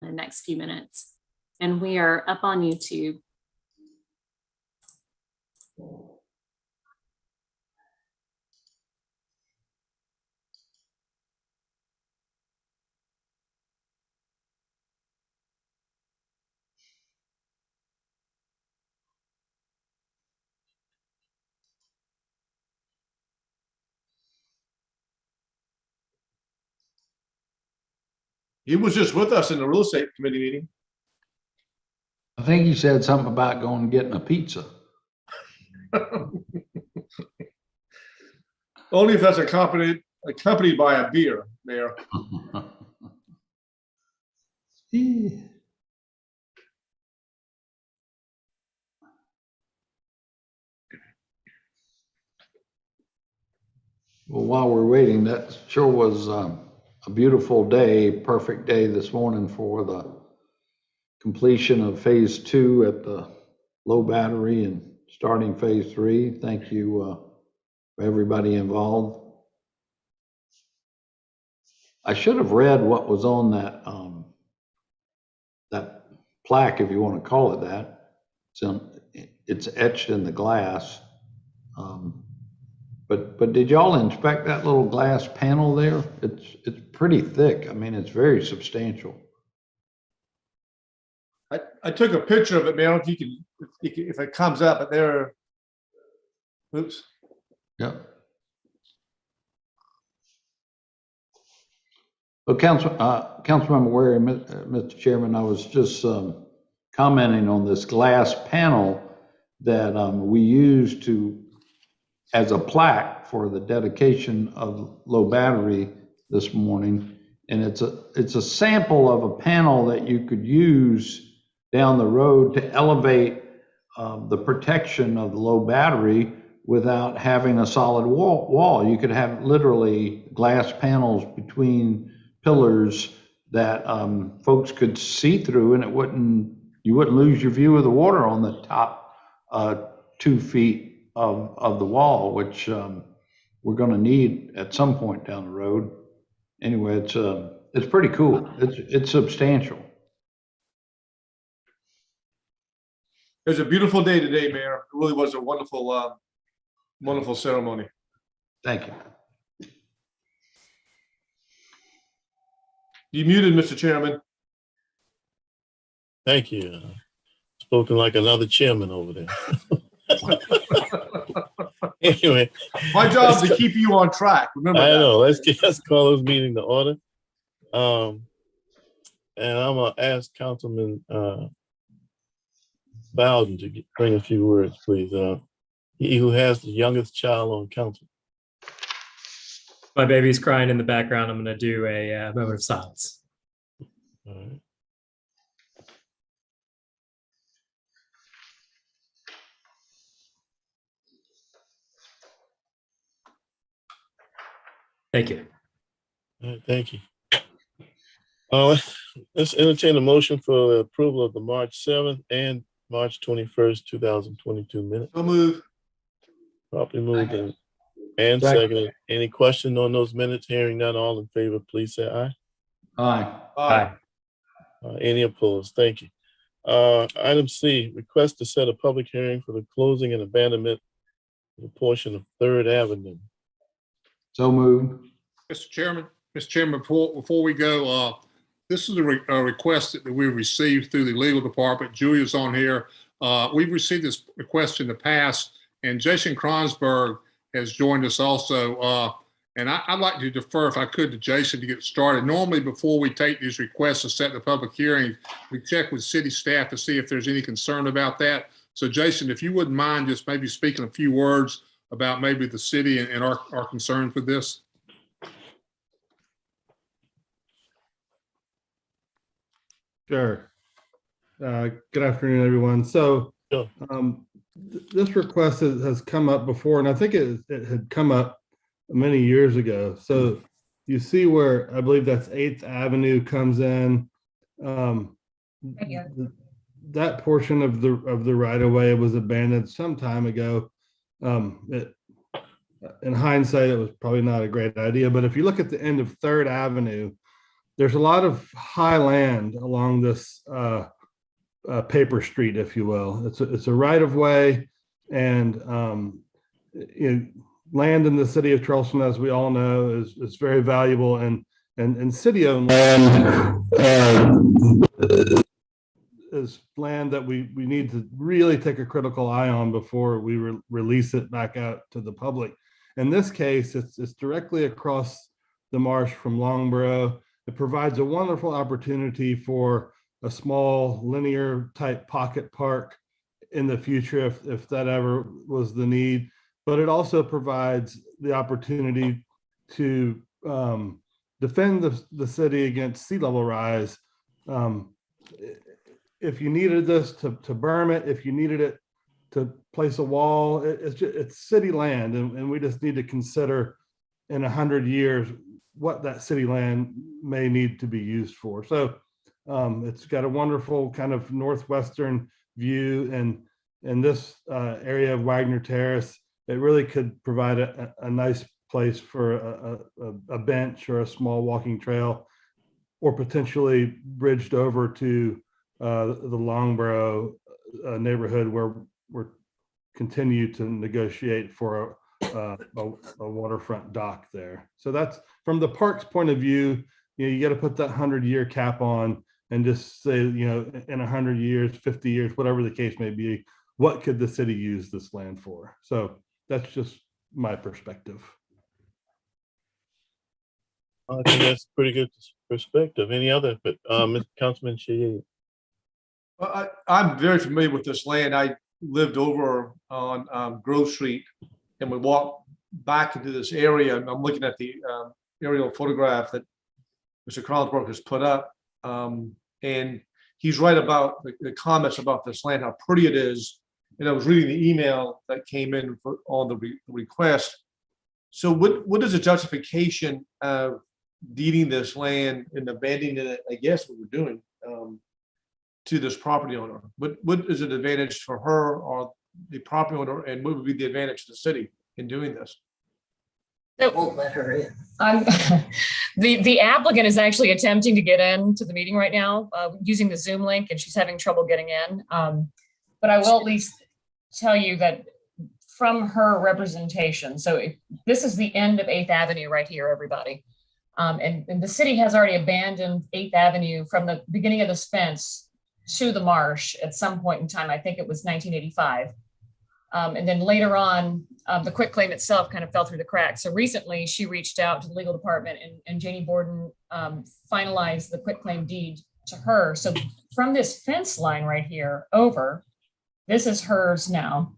the next few minutes. And we are up on YouTube. He was just with us in the real estate committee meeting. I think he said something about going and getting a pizza. Only if that's accompanied by a beer, Mayor. Well, while we're waiting, that sure was a beautiful day, perfect day this morning for the completion of phase 2 at the low battery and starting phase 3. Thank you for everybody involved. I should have read what was on that that plaque, if you want to call it that. It's etched in the glass. But did y'all inspect that little glass panel there? It's pretty thick. I mean, it's very substantial. I took a picture of it, man. If it comes up, but there. Oops. Yeah. Well, Councilmember Ware, Mr. Chairman, I was just commenting on this glass panel that we use as a plaque for the dedication of low battery this morning. And it's a sample of a panel that you could use down the road to elevate the protection of the low battery without having a solid wall. You could have literally glass panels between pillars that folks could see through, and you wouldn't lose your view of the water on the top 2 feet of the wall, which we're going to need at some point down the road. Anyway, it's pretty cool. It's substantial. It was a beautiful day today, Mayor. It really was a wonderful, wonderful ceremony. Thank you. You muted, Mr. Chairman. Thank you. Spoken like another chairman over there. Anyway, My job is to keep you on track. Remember I that. know. Let's call this meeting to order. And I'm gonna ask Councilman Bowden to bring a few words, please. He who has the youngest child on council. My baby's crying in the background. I'm going to do a moment of silence. All right. Thank you. All right, thank you. Let's entertain a motion for the approval of the March 7th and March 21st, 2022 minutes. So move. Properly moved and seconded. Any question on those minutes? Hearing none, all in favor, please say aye. Aye. Aye. Any opposed? Thank you. Item C, request to set a public hearing for the closing and abandonment of a portion of 3rd Avenue. So moved. Mr. Chairman, before we go, this is a request that we received through the legal department. Julia's on here. We've received this request in the past, and Jason Kronsberg has joined us also. And I'd like to defer, if I could, to Jason to get started. Normally, before we take these requests to set the public hearing, we check with city staff to see if there's any concern about that. So Jason, if you wouldn't mind just maybe speaking a few words about maybe the city and our concerns with this. Sure. Good afternoon, everyone. So Sure. This request has come up before, and I think it had come up many years ago. So you see where I believe that's 8th Avenue comes in. That portion of the right of way was abandoned some time ago. In hindsight, it was probably not a great idea. But if you look at the end of 3rd Avenue, there's a lot of high land along this paper street, if you will. It's a right of way, and land in the city of Charleston, as we all know, is very valuable, and city-owned land is land that we need to really take a critical eye on before we release it back out to the public. In this case, it's directly across the marsh from Longborough. It provides a wonderful opportunity for a small linear type pocket park in the future if that ever was the need. But it also provides the opportunity to defend the city against sea level rise. If you needed this to berm it, if you needed it to place a wall, it's city land, and we just need to consider in 100 years what that city land may need to be used for. So it's got a wonderful kind of northwestern view, and in this area of Wagner Terrace, it really could provide a nice place for a bench or a small walking trail, or potentially bridged over to the Longborough neighborhood, where we're continue to negotiate for a waterfront dock there. So that's from the park's point of view. You got to put that 100-year cap on and just say, in 100 years, 50 years, whatever the case may be, what could the city use this land for? So that's just my perspective. I think that's a pretty good perspective. Any other, but Mr. Councilman Shea? Well, I'm very familiar with this land. I lived over on Grove Street, and we walked back into this area. And I'm looking at the aerial photograph that Mr. Kronsberg has put up. And he's right about the comments about this land, how pretty it is. And I was reading the email that came in on the request. So what is the justification of deeding this land and abandoning it, I guess, what we're doing to this property owner? What is an advantage for her or the property owner, and what would be the advantage to the city in doing this? That won't let her in. The applicant is actually attempting to get into the meeting right now using the Zoom link, and she's having trouble getting in. But I will at least tell you that from her representation, so this is the end of 8th Avenue right here, everybody. And the city has already abandoned 8th Avenue from the beginning of this fence to the marsh at some point in time. I think it was 1985. And then later on, the quitclaim itself kind of fell through the cracks. So recently she reached out to the legal department, and Janie Borden finalized the quitclaim deed to her. So from this fence line right here over, this is hers now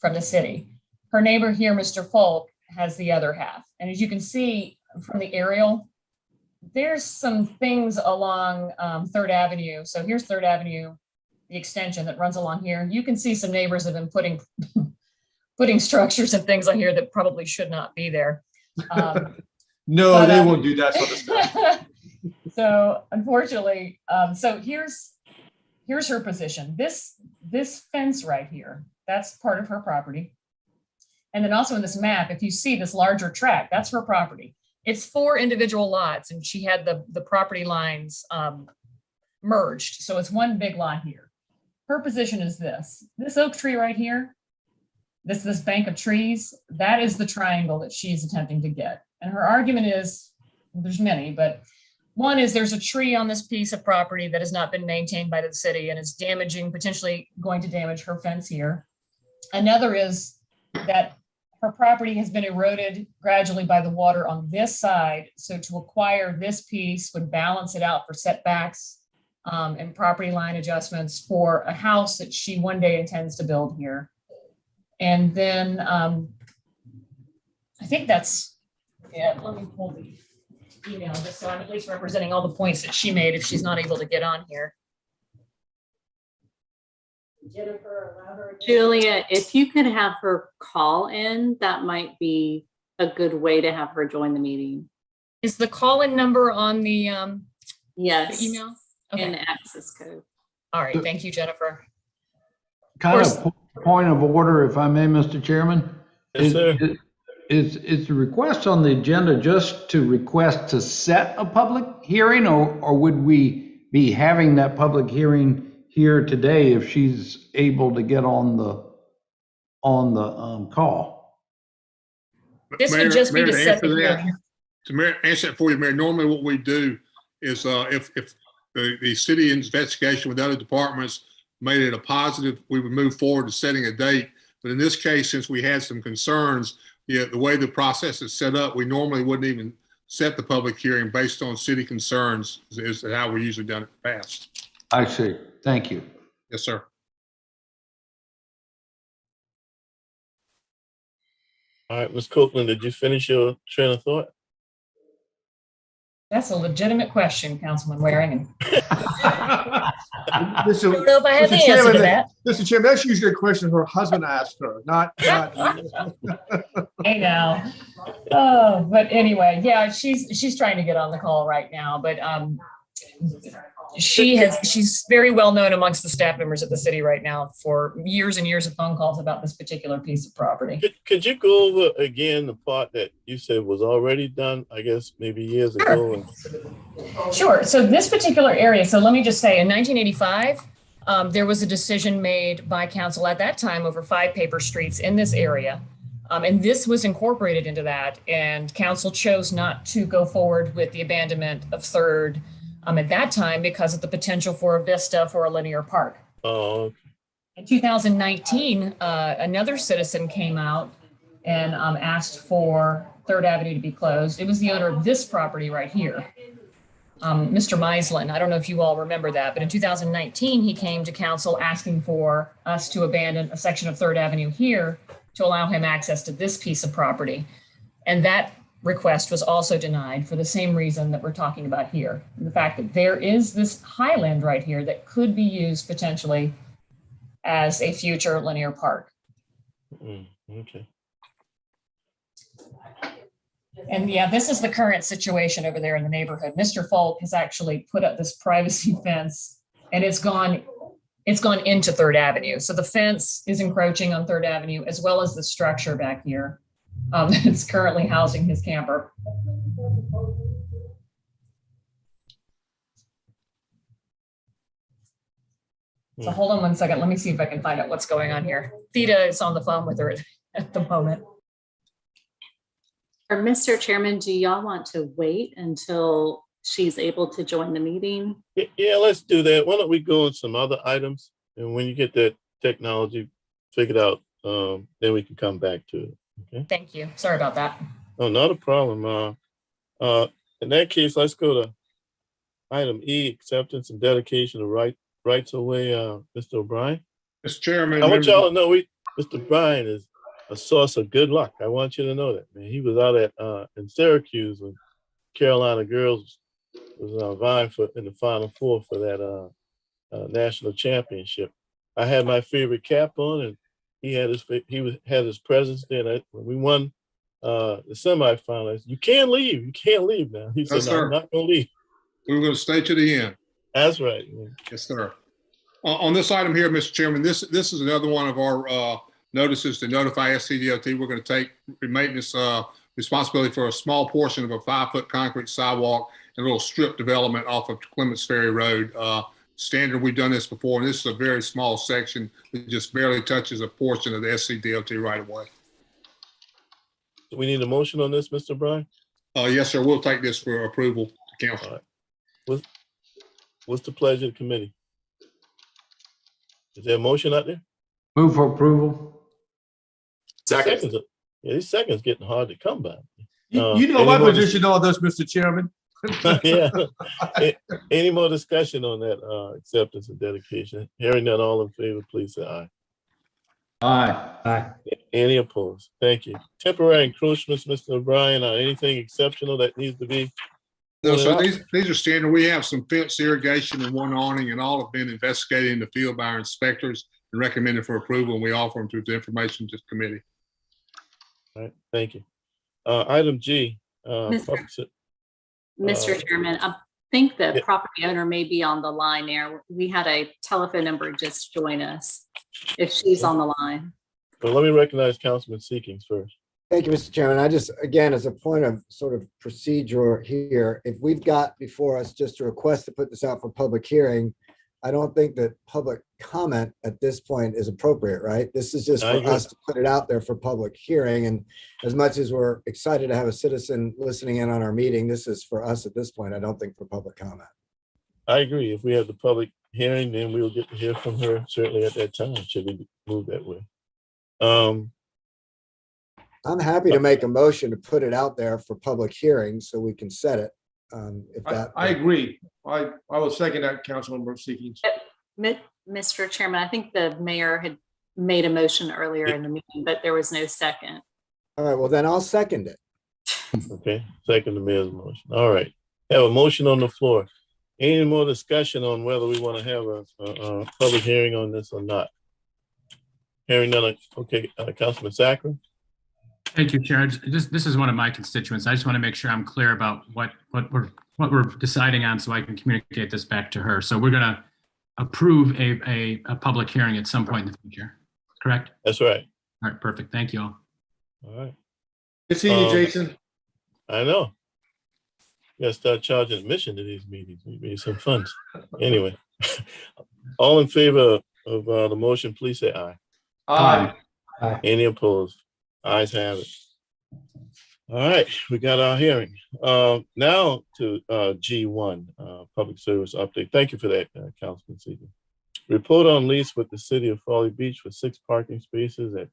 from the city. Her neighbor here, Mr. Folk, has the other half. And as you can see from the aerial, there's some things along 3rd Avenue. So here's 3rd Avenue, the extension that runs along here. You can see some neighbors have been putting structures and things on here that probably should not be there. No, they won't do that sort of stuff. So unfortunately, so here's her position. This fence right here, that's part of her property. And then also in this map, if you see this larger tract, that's her property. It's 4 individual lots, and she had the property lines merged. So it's one big lot here. Her position is this oak tree right here, this bank of trees, that is the triangle that she's attempting to get. And her argument is, there's many, but one is there's a tree on this piece of property that has not been maintained by the city and is potentially going to damage her fence here. Another is that her property has been eroded gradually by the water on this side. So to acquire this piece would balance it out for setbacks and property line adjustments for a house that she one day intends to build here. And then I think that's, yeah, let me pull the email just so I'm at least representing all the points that she made if she's not able to get on here. Jennifer, allow her. Julia, if you could have her call in, that might be a good way to have her join the meeting. Is the call-in number on the Yes. the email? Okay. In access code. All right. Thank you, Jennifer. Kind of point of order, if I may, Mr. Chairman. Yes, sir. is the request on the agenda just to request to set a public hearing, or would we be having that public hearing here today if she's able to get on the call? This would Mayor- just be Mayor, to to set the answer that, hearing. To answer that for you, Mayor, normally what we do is if the city investigation with other departments made it a positive, we would move forward to setting a date. But in this case, since we had some concerns, the way the process is set up, we normally wouldn't even set the public hearing based on city concerns is how we usually done it in the past. I see. Thank you. Yes, sir. All right, Ms. Copeland, did you finish your train of thought? That's a legitimate question, Councilman Waring. I Mr. don't know if I have the Mr. answer to Chairman, that. Mr. Chairman, that's usually a question her husband asked her, not. I know. Oh, but anyway, yeah, she's trying to get on the call right now, but she's very well known amongst the staff members at the city right now for years and years of phone calls about this particular piece of property. Could you go over again the part that you said was already done, I guess, maybe years ago? And Sure. So this particular area, so let me just say, in 1985, there was a decision made by council at that time over 5 paper streets in this area. And this was incorporated into that. And council chose not to go forward with the abandonment of 3rd at that time because of the potential for a vista for a linear park. Oh, okay. In 2019, another citizen came out and asked for 3rd Avenue to be closed. It was the owner of this property right here, Mr. Mislin. I don't know if you all remember that, but in 2019, he came to council asking for us to abandon a section of 3rd Avenue here to allow him access to this piece of property. And that request was also denied for the same reason that we're talking about here. The fact that there is this highland right here that could be used potentially as a future linear park. Okay. And yeah, this is the current situation over there in the neighborhood. Mr. Falk has actually put up this privacy fence and it's gone into 3rd Avenue. So the fence is encroaching on 3rd Avenue as well as the structure back here. It's currently housing his camper. So hold on one second. Let me see if I can find out what's going on here. Theta is on the phone with her at the moment. Or Mr. Chairman, do y'all want to wait until she's able to join the meeting? Yeah, let's do that. Why don't we go on some other items? And when you get that technology figured out, then we can come back to it. Okay. Thank you. Sorry about that. Oh, not a problem. In that case, let's go to item E, acceptance and dedication of rights of way, Mr. O'Brien. Mr. Chairman. I want y'all to know Mr. O'Brien is a source of good luck. I want you to know that, man. He was out at in Syracuse when Carolina girls was vying for in the Final Four for that national championship. I had my favorite cap on, and he had his presence there. When we won the semifinals, you can't leave now. He said, Yes, no, sir. I'm not gonna leave. We were going to stay to the end. That's right, man. Yes, sir. On this item here, Mr. Chairman, this is another one of our notices to notify SCDOT. We're going to take maintenance responsibility for a small portion of a 5-foot concrete sidewalk and a little strip development off of Clements Ferry Road. Standard, we've done this before, and this is a very small section that just barely touches a portion of the SCDOT right of way. Do we need a motion on this, Mr. O'Brien? Yes, sir. We'll take this for approval to council. All right. What's the pleasure of the committee? Is there a motion out there? Move for approval. Seconds. Yeah, these seconds getting hard to come by. You know my any more position on this, Mr. Chairman. Yeah. Any more discussion on that acceptance and dedication? Hearing none, all in favor, please say aye. Aye. Aye. Any opposed? Thank you. Temporary encroachments, Mr. O'Brien, anything exceptional that needs to be? No, so these are standard. We have some fence irrigation and one awning, and all have been investigated in the field by our inspectors and recommended for approval, and we offer them to the information to the committee. All right, thank you. Item G. Mr. Uh, Chairman, I think the yeah. property owner may be on the line there. We had a telephone number just join us if she's on the line. But let me recognize Councilman Seekings first. Thank you, Mr. Chairman. I just, again, as a point of sort of procedure here, if we've got before us just a request to put this out for public hearing, I don't think that public comment at this point is appropriate, right? This is just I for agree. us to put it out there for public hearing. And as much as we're excited to have a citizen listening in on our meeting, this is for us at this point, I don't think for public comment. I agree. If we have the public hearing, then we'll get to hear from her certainly at that time, should we move that way. I'm happy to make a motion to put it out there for public hearing so we can set it. If that, I agree. I will second that, Councilmember Seekings. Mr. Chairman, I think the mayor had made a motion earlier in the meeting, but there was no second. all right, well then I'll second it. Okay, second the mayor's motion. All right. Have a motion on the floor. Any more discussion on whether we want to have a public hearing on this or not? Hearing none. Okay, Councilman Sacre. Thank you, Chair. This is one of my constituents. I just want to make sure I'm clear about what we're deciding on so I can communicate this back to her. So we're going to approve a public hearing at some point in the future, correct? That's right. All right, perfect. Thank you all. All right. Good seeing you, Jason. I know. You gotta start charging admission to these meetings. We need some funds. Anyway, all in favor of the motion, please say aye. Aye. Any opposed? Ayes have it. All right, we got our hearing. Now to G1, public service update. Thank you for that, Councilman Seeger. Report on lease with the city of Folly Beach for 6 parking spaces at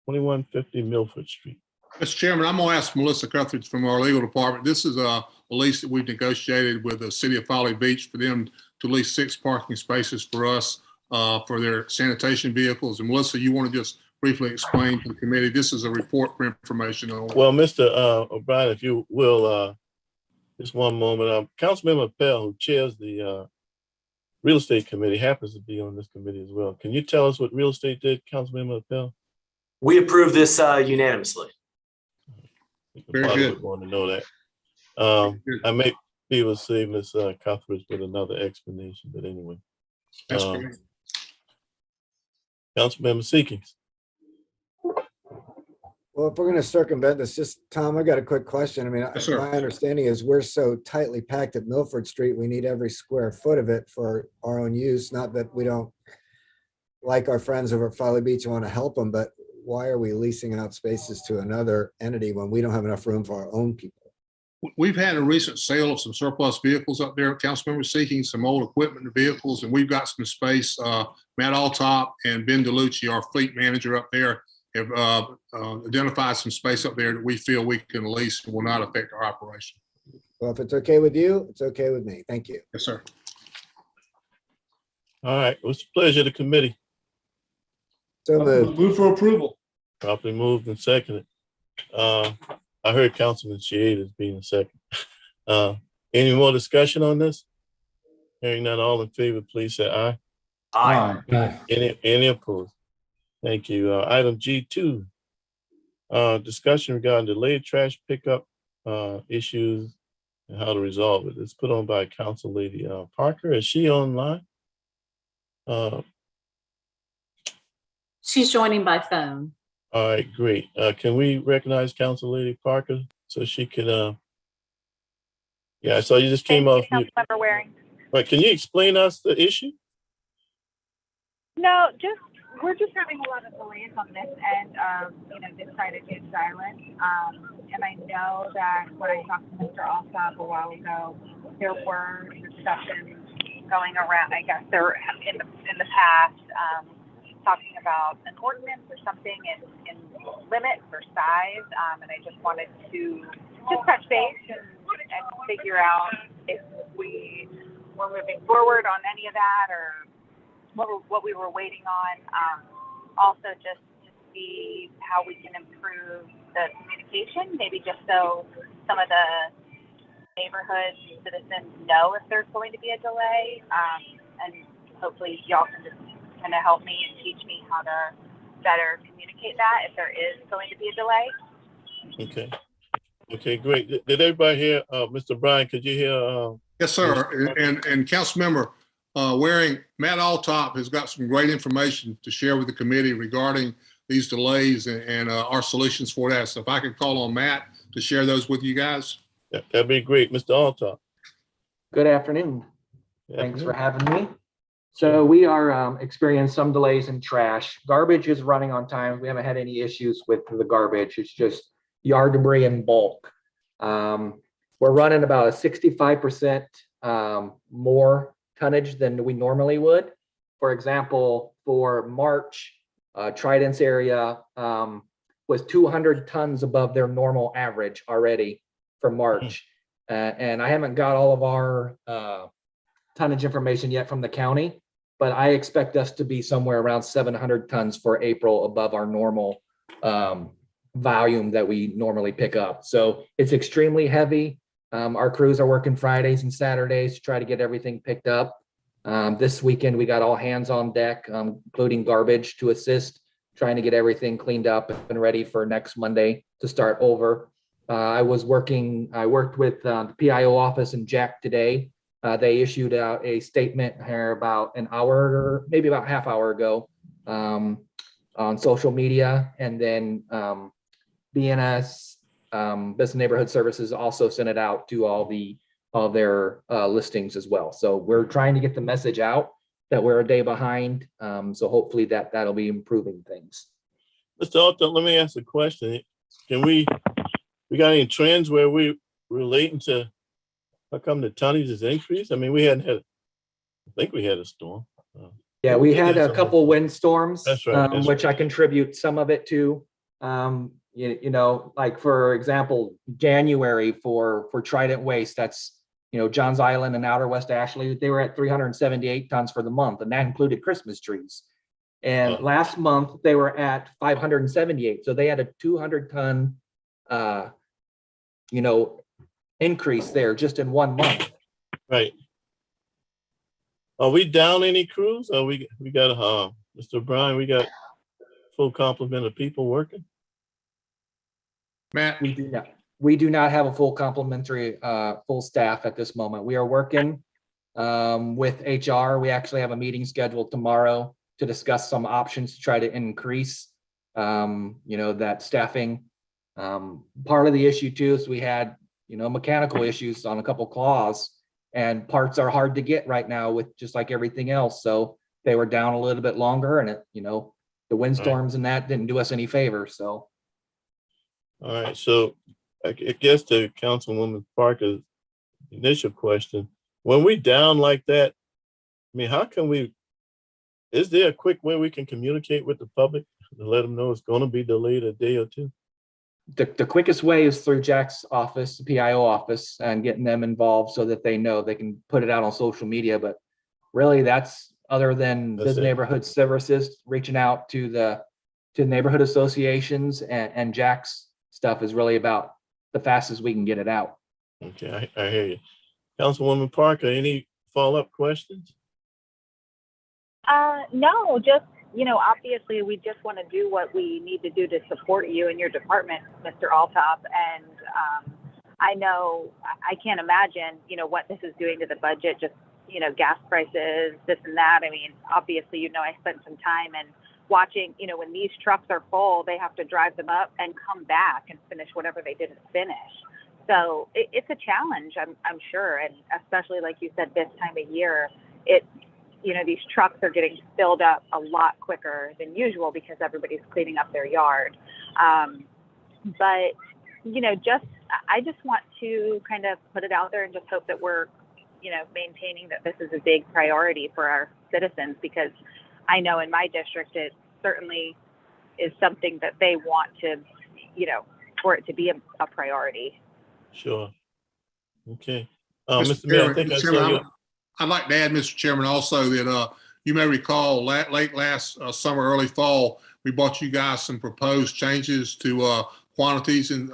2150 Milford Street. Mr. Chairman, I'm going to ask Melissa Cuthridge from our legal department. This is a lease that we've negotiated with the city of Folly Beach for them to lease 6 parking spaces for us for their sanitation vehicles. And Melissa, you want to just briefly explain to the committee, this is a report for information on. Well, Mr. O'Brien, if you will, just one moment. Councilmember Pell, who chairs the real estate committee, happens to be on this committee as well. Can you tell us what real estate did, Councilmember Pell? We approve this unanimously. Very good. Want to know that. I may be able to save Ms. Cuthbert with another explanation, but anyway. That's great. Councilmember Seekings. Well, if we're going to circumvent this, just Tom, I got a quick question. I mean, Yes, sir. my understanding is we're so tightly packed at Milford Street, we need every square foot of it for our own use. Not that we don't like our friends over at Folly Beach and want to help them, but why are we leasing out spaces to another entity when we don't have enough room for our own people? We've had a recent sale of some surplus vehicles up there. Councilmember seeking some old equipment and vehicles, and we've got some space. Matt Altop and Ben DeLucci, our fleet manager up there, have identified some space up there that we feel we can lease and will not affect our operation. Well, if it's okay with you, it's okay with me. Thank you. Yes, sir. All right, what's the pleasure of the committee? So moved. Move for approval. Properly moved and seconded. I heard Councilman Shiada being a second. Any more discussion on this? Hearing none, all in favor, please say aye. Aye. Any opposed? Thank you. Item G2, discussion regarding delayed trash pickup issues and how to resolve it. It's put on by Council Lady Parker. Is she online? She's joining by phone. All right, great. Can we recognize Council Lady Parker so she can? Yeah, so you just came off. Councilmember Waring. Right, can you explain us the issue? No, we're just having a lot of delays on this and, decided to go silent. And I know that when I talked to Mr. Alsop a while ago, there were discussions going around, I guess they're in the past, talking about an ordinance or something in limit for size. And I just wanted to touch base and figure out if we were moving forward on any of that or what we were waiting on. Also just to see how we can improve the communication, maybe just so some of the neighborhood citizens know if there's going to be a delay. And hopefully y'all can just kind of help me and teach me how to better communicate that if there is going to be a delay. Okay, great. Did everybody hear, Mr. Bryan, could you hear? Yes, sir. And Councilmember Waring, Matt Altop has got some great information to share with the committee regarding these delays and our solutions for that. So if I could call on Matt to share those with you guys. That'd be great, Mr. Altoff. Good afternoon. Good Thanks for afternoon. having me. So we are experiencing some delays in trash. Garbage is running on time. We haven't had any issues with the garbage. It's just yard debris in bulk. We're running about a 65% more tonnage than we normally would. For example, for March, Trident's area was 200 tons above their normal average already for March. And I haven't got all of our tonnage information yet from the county, but I expect us to be somewhere around 700 tons for April above our normal volume that we normally pick up. So it's extremely heavy. Our crews are working Fridays and Saturdays to try to get everything picked up. This weekend, we got all hands on deck, including garbage to assist, trying to get everything cleaned up and ready for next Monday to start over. I worked with the PIO office and Jack today. They issued out a statement here about an hour, maybe about half hour ago, on social media. And then BNS, Business Neighborhood Services, also sent it out to all their listings as well. So we're trying to get the message out that we're a day behind. So hopefully that'll be improving things. Mr. Altoff, let me ask a question. Can we got any trends where we relating to how come the tonnage is increased? I mean, I think we had a storm. Yeah, we had a couple windstorms, That's right. Which I contribute some of it to. You know, like for example, January for Trident Waste, that's, you know, Johns Island and Outer West Ashley, they were at 378 tons for the month, and that included Christmas trees. And last month they were at 578. So they had a 200 ton, you know, increase there just in 1 month. Right. Are we down any crews? Or we got Mr. Bryan, we got full complement of people working? Matt? We do not have a full complementary full staff at this moment. We are working with HR. We actually have a meeting scheduled tomorrow to discuss some options to try to increase you know, that staffing. Part of the issue too is we had, you know, mechanical issues on a couple claws, and parts are hard to get right now with just like everything else. So they were down a little bit longer, and you know, the windstorms and that didn't do us any favor. So. All right. So I guess to Councilwoman Parker's initial question, when we down like that, I mean, how can is there a quick way we can communicate with the public to let them know it's going to be delayed a day or two? The quickest way is through Jack's office, the PIO office, and getting them involved so that they know they can put it out on social media. But really, that's other than Business Neighborhood Services reaching out to the neighborhood associations, and Jack's stuff is really about the fastest we can get it out. Okay, I hear you. Councilwoman Parker, any follow-up questions? No, just, you know, obviously we just want to do what we need to do to support you and your department, Mr. Altoff. And I know, I can't imagine, you know, what this is doing to the budget, just, you know, gas prices, this and that. I mean, obviously, you know, I spent some time and watching, you know, when these trucks are full, they have to drive them up and come back and finish whatever they didn't finish. So it's a challenge, I'm sure. And especially like you said, this time of year, you know, these trucks are getting filled up a lot quicker than usual because everybody's cleaning up their yard. But, you know, I just want to kind of put it out there and just hope that we're, you know, maintaining that this is a big priority for our citizens, because I know in my district, it certainly is something that they want to, you know, for it to be a priority. Sure. Okay. Mr. Mayor, I think I saw you. I'd like to add, Mr. Chairman, also that you may recall late last summer, early fall, we brought you guys some proposed changes to quantities and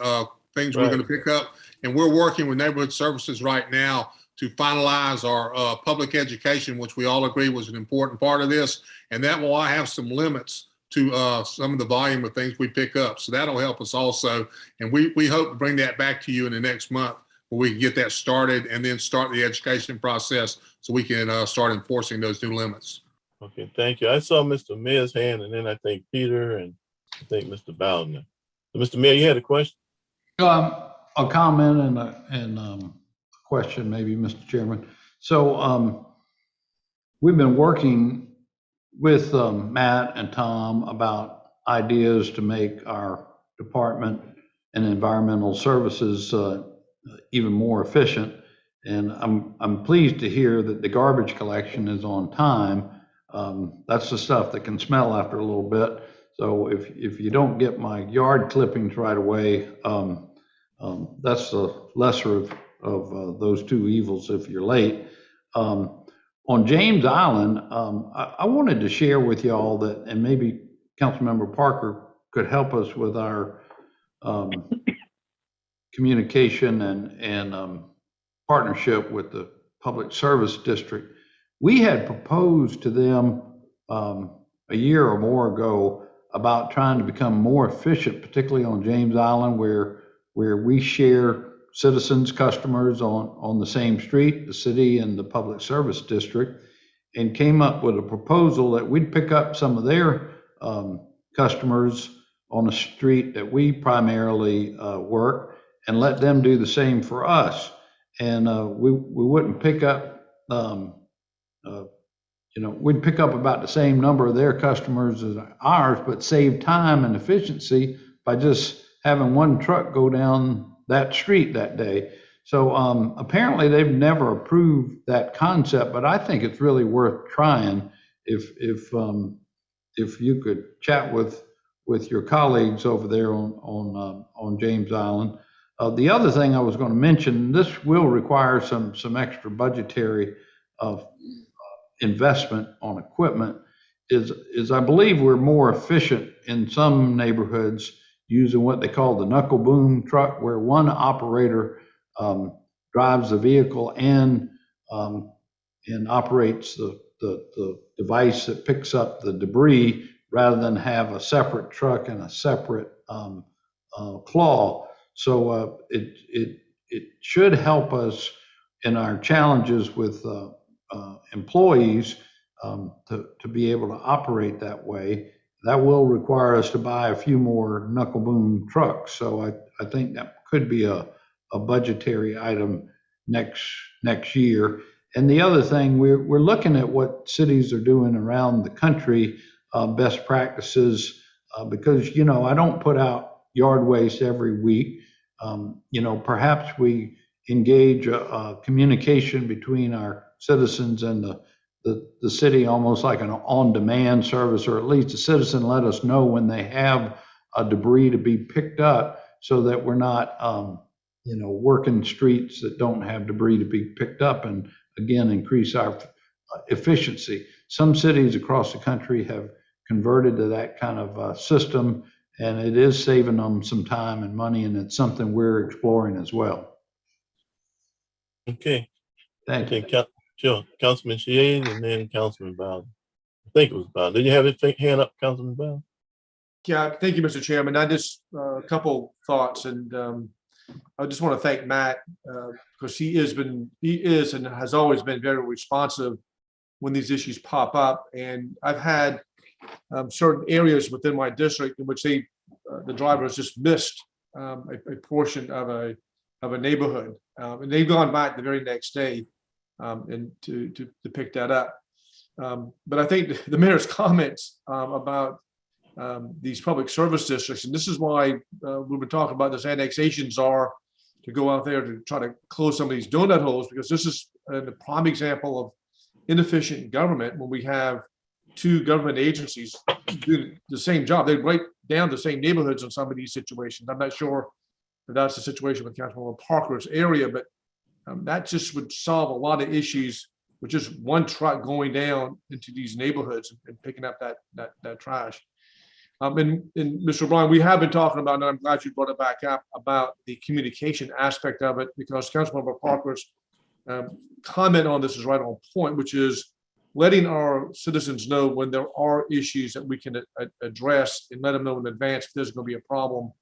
things we're going to pick up. And we're working with Neighborhood Services right now to finalize our public education, which we all agree was an important part of this. And that will have some limits to some of the volume of things we pick up. So that'll help us also. And we hope to bring that back to you in the next month, where we can get that started and then start the education process so we can start enforcing those new limits. Okay, thank you. I saw Mr. Mayor's hand, and then I think Peter and I think Mr. Bowden. So, Mr. Mayor, you had a question? A comment and a question, maybe, Mr. Chairman. So we've been working with Matt and Tom about ideas to make our department and environmental services even more efficient. And I'm pleased to hear that the garbage collection is on time. That's the stuff that can smell after a little bit. So if you don't get my yard clippings right away, that's the lesser of those two evils if you're late. On James Island, I wanted to share with y'all that, and maybe Councilmember Parker could help us with our communication and partnership with the Public Service District. We had proposed to them a year or more ago about trying to become more efficient, particularly on James Island, where we share citizens, customers on the same street, the city and the Public Service District, and came up with a proposal that we'd pick up some of their customers on a street that we primarily work and let them do the same for us. And we wouldn't pick up, we'd pick up about the same number of their customers as ours, but save time and efficiency by just having one truck go down that street that day. So apparently they've never approved that concept, but I think it's really worth trying if you could chat with your colleagues over there on James Island. The other thing I was going to mention, this will require some extra budgetary investment on equipment, is I believe we're more efficient in some neighborhoods using what they call the knuckle boom truck, where one operator drives the vehicle and operates the device that picks up the debris, rather than have a separate truck and a separate claw. So it should help us in our challenges with employees to be able to operate that way. That will require us to buy a few more knuckle boom trucks. So I think that could be a budgetary item next year. And the other thing, we're looking at what cities are doing around the country, best practices, because, I don't put out yard waste every week. Perhaps we engage a communication between our citizens and the city, almost like an on-demand service, or at least a citizen let us know when they have a debris to be picked up, so that we're not, working streets that don't have debris to be picked up, and again, increase our efficiency. Some cities across the country have converted to that kind of system, and it is saving them some time and money, and it's something we're exploring as well. Okay. Thank you. Sure. Councilman Shea and then Councilman Bowden. I think it was Bowden. Did you have your hand up, Councilman Bowden? Yeah, thank you, Mr. Chairman. I just a couple thoughts, and I just want to thank Matt because he is and has always been very responsive when these issues pop up. And I've had certain areas within my district in which the drivers just missed a portion of a neighborhood, and they've gone back the very next day and to pick that up. But I think the mayor's comments about these public service districts, and this is why we've been talking about this annexations, are to go out there to try to close some of these donut holes, because this is a prime example of inefficient government when we have two government agencies doing the same job. They write down the same neighborhoods in some of these situations. I'm not sure if that's the situation with Councilman Parker's area, but that just would solve a lot of issues with just one truck going down into these neighborhoods and picking up that trash. And Mr. O'Brien, we have been talking about, and I'm glad you brought it back up, about the communication aspect of it, because Councilmember Parker's comment on this is right on point, which is letting our citizens know when there are issues that we can address, and let them know in advance if there's going to be a problem.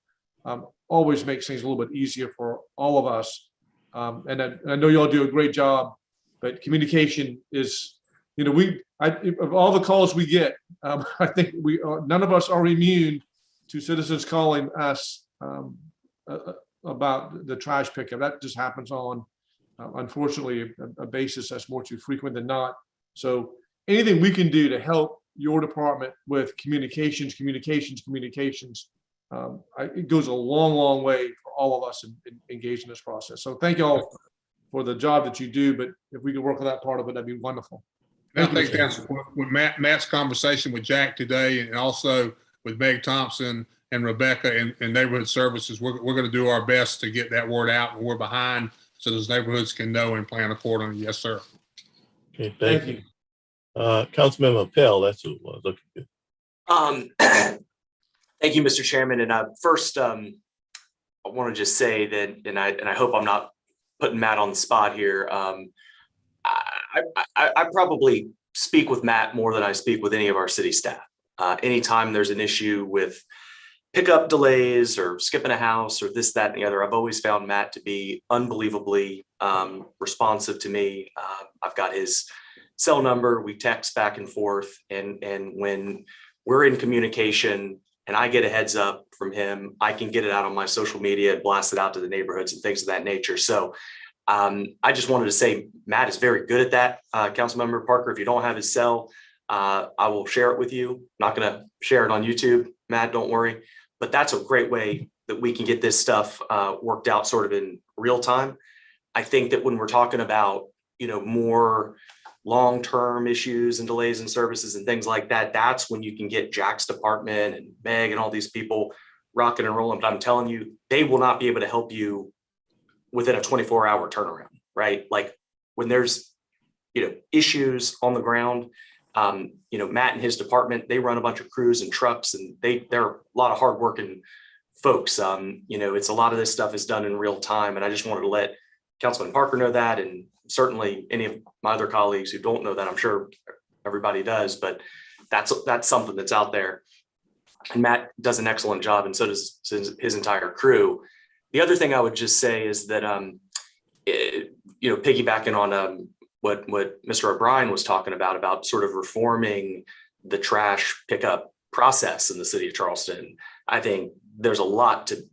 Always makes things a little bit easier for all of us. And I know you all do a great job, but communication is, of all the calls we get, I think none of us are immune to citizens calling us about the trash pickup. That just happens on, unfortunately, a basis that's more too frequent than not. So anything we can do to help your department with communications, it goes a long, long way for all of us engaged in this process. So thank you all for the job that you do, but if we can work on that part of it, that'd be wonderful. I think that's with Matt's conversation with Jack today, and also with Meg Thompson and Rebecca and Neighborhood Services, we're going to do our best to get that word out, and we're behind so those neighborhoods can know and plan accordingly. Yes, sir. Okay, thank you. Councilmember Appel, that's who it was. Okay, good. Thank you, Mr. Chairman. And first, I want to just say that, and I hope I'm not putting Matt on the spot here. I probably speak with Matt more than I speak with any of our city staff. Anytime there's an issue with pickup delays or skipping a house or this, that, and the other, I've always found Matt to be unbelievably responsive to me. I've got his cell number. We text back and forth. And when we're in communication and I get a heads up from him, I can get it out on my social media and blast it out to the neighborhoods and things of that nature. So I just wanted to say Matt is very good at that. Councilmember Parker, if you don't have his cell, I will share it with you. I'm not going to share it on YouTube, Matt, don't worry. But that's a great way that we can get this stuff worked out sort of in real time. I think that when we're talking about, more long-term issues and delays in services and things like that, that's when you can get Jack's department and Meg and all these people rocking and rolling. But I'm telling you, they will not be able to help you within a 24-hour turnaround, right? Like when there's, issues on the ground, Matt and his department, they run a bunch of crews and trucks, and they're a lot of hardworking folks. It's a lot of this stuff is done in real time. And I just wanted to let Councilman Parker know that, and certainly any of my other colleagues who don't know that. I'm sure everybody does, but that's something that's out there. And Matt does an excellent job, and so does his entire crew. The other thing I would just say is that, piggybacking on what Mr. O'Brien was talking about sort of reforming the trash pickup process in the city of Charleston, I think there's a lot to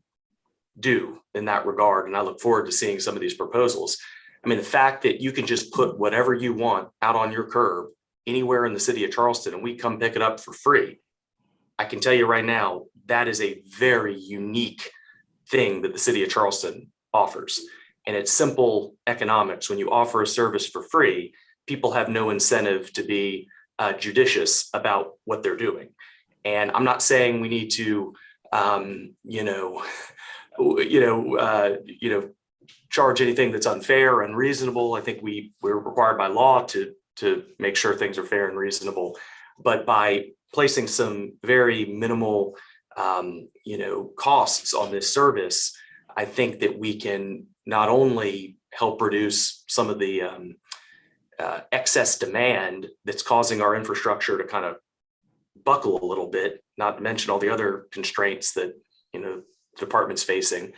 do in that regard. And I look forward to seeing some of these proposals. I mean, the fact that you can just put whatever you want out on your curb anywhere in the city of Charleston and we come pick it up for free, I can tell you right now, that is a very unique thing that the city of Charleston offers. And it's simple economics. When you offer a service for free, people have no incentive to be judicious about what they're doing. And I'm not saying we need to, charge anything that's unfair or unreasonable. I think we're required by law to make sure things are fair and reasonable. But by placing some very minimal, costs on this service, I think that we can not only help reduce some of the excess demand that's causing our infrastructure to kind of buckle a little bit, not to mention all the other constraints that, the department's facing,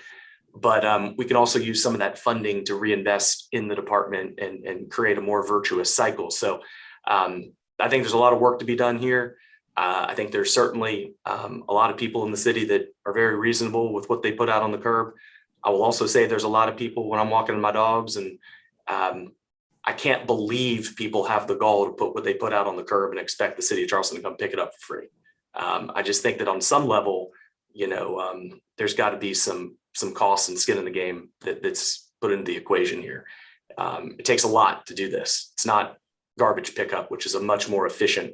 but we can also use some of that funding to reinvest in the department and create a more virtuous cycle. So I think there's a lot of work to be done here. I think there's certainly a lot of people in the city that are very reasonable with what they put out on the curb. I will also say there's a lot of people when I'm walking my dogs, and I can't believe people have the gall to put what they put out on the curb and expect the city of Charleston to come pick it up for free. I just think that on some level, there's got to be some costs and skin in the game that's put into the equation here. It takes a lot to do this. It's not garbage pickup, which is a much more efficient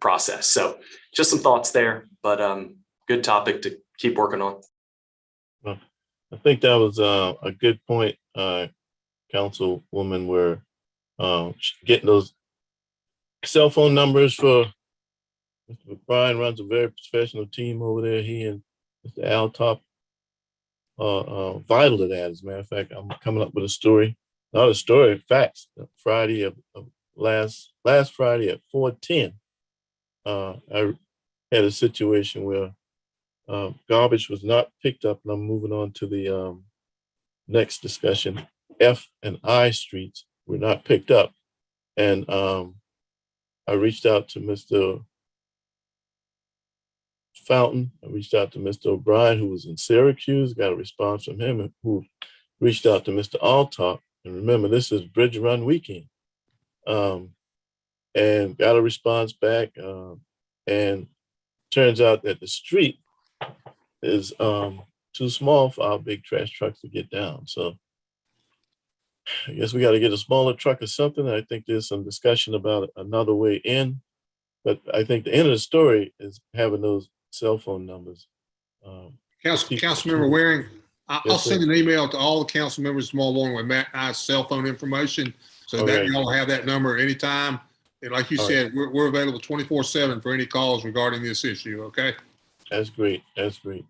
process. So just some thoughts there, but good topic to keep working on. Well, I think that was a good point, Councilwoman, where getting those cell phone numbers for Mr. Brian runs a very professional team over there. He and Mr. Al Top are vital to that. As a matter of fact, I'm coming up with a story, not a story, facts. Friday of last Friday at 4:10, I had a situation where garbage was not picked up, and I'm moving on to the next discussion. F and I streets were not picked up, and I reached out to Mr. Fountain. I reached out to Mr. O'Brien, who was in Syracuse, got a response from him, who reached out to Mr. Altop. And remember, this is Bridge Run weekend. And got a response back. And turns out that the street is too small for our big trash trucks to get down. So I guess we got to get a smaller truck or something. I think there's some discussion about another way in, but I think the end of the story is having those cell phone numbers. Councilmember Waring, I'll Yes, sir. send an email to all the council members tomorrow morning with Matt and I's cell phone information, so All that right. y'all have that number at any time. And like you All said, we're available 24/7 for any calls regarding this issue. Okay. That's great. That's great.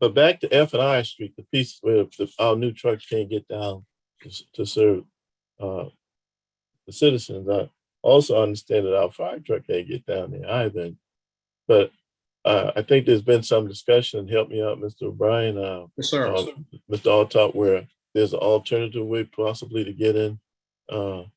But back to F&I Street, the piece where our new trucks can't get down to serve the citizens. I also understand that our fire truck can't get down there either. But I think there's been some discussion, help me out, Mr. O'Brien, Yes, sir. Mr. Altop, where there's an alternative way possibly to get in to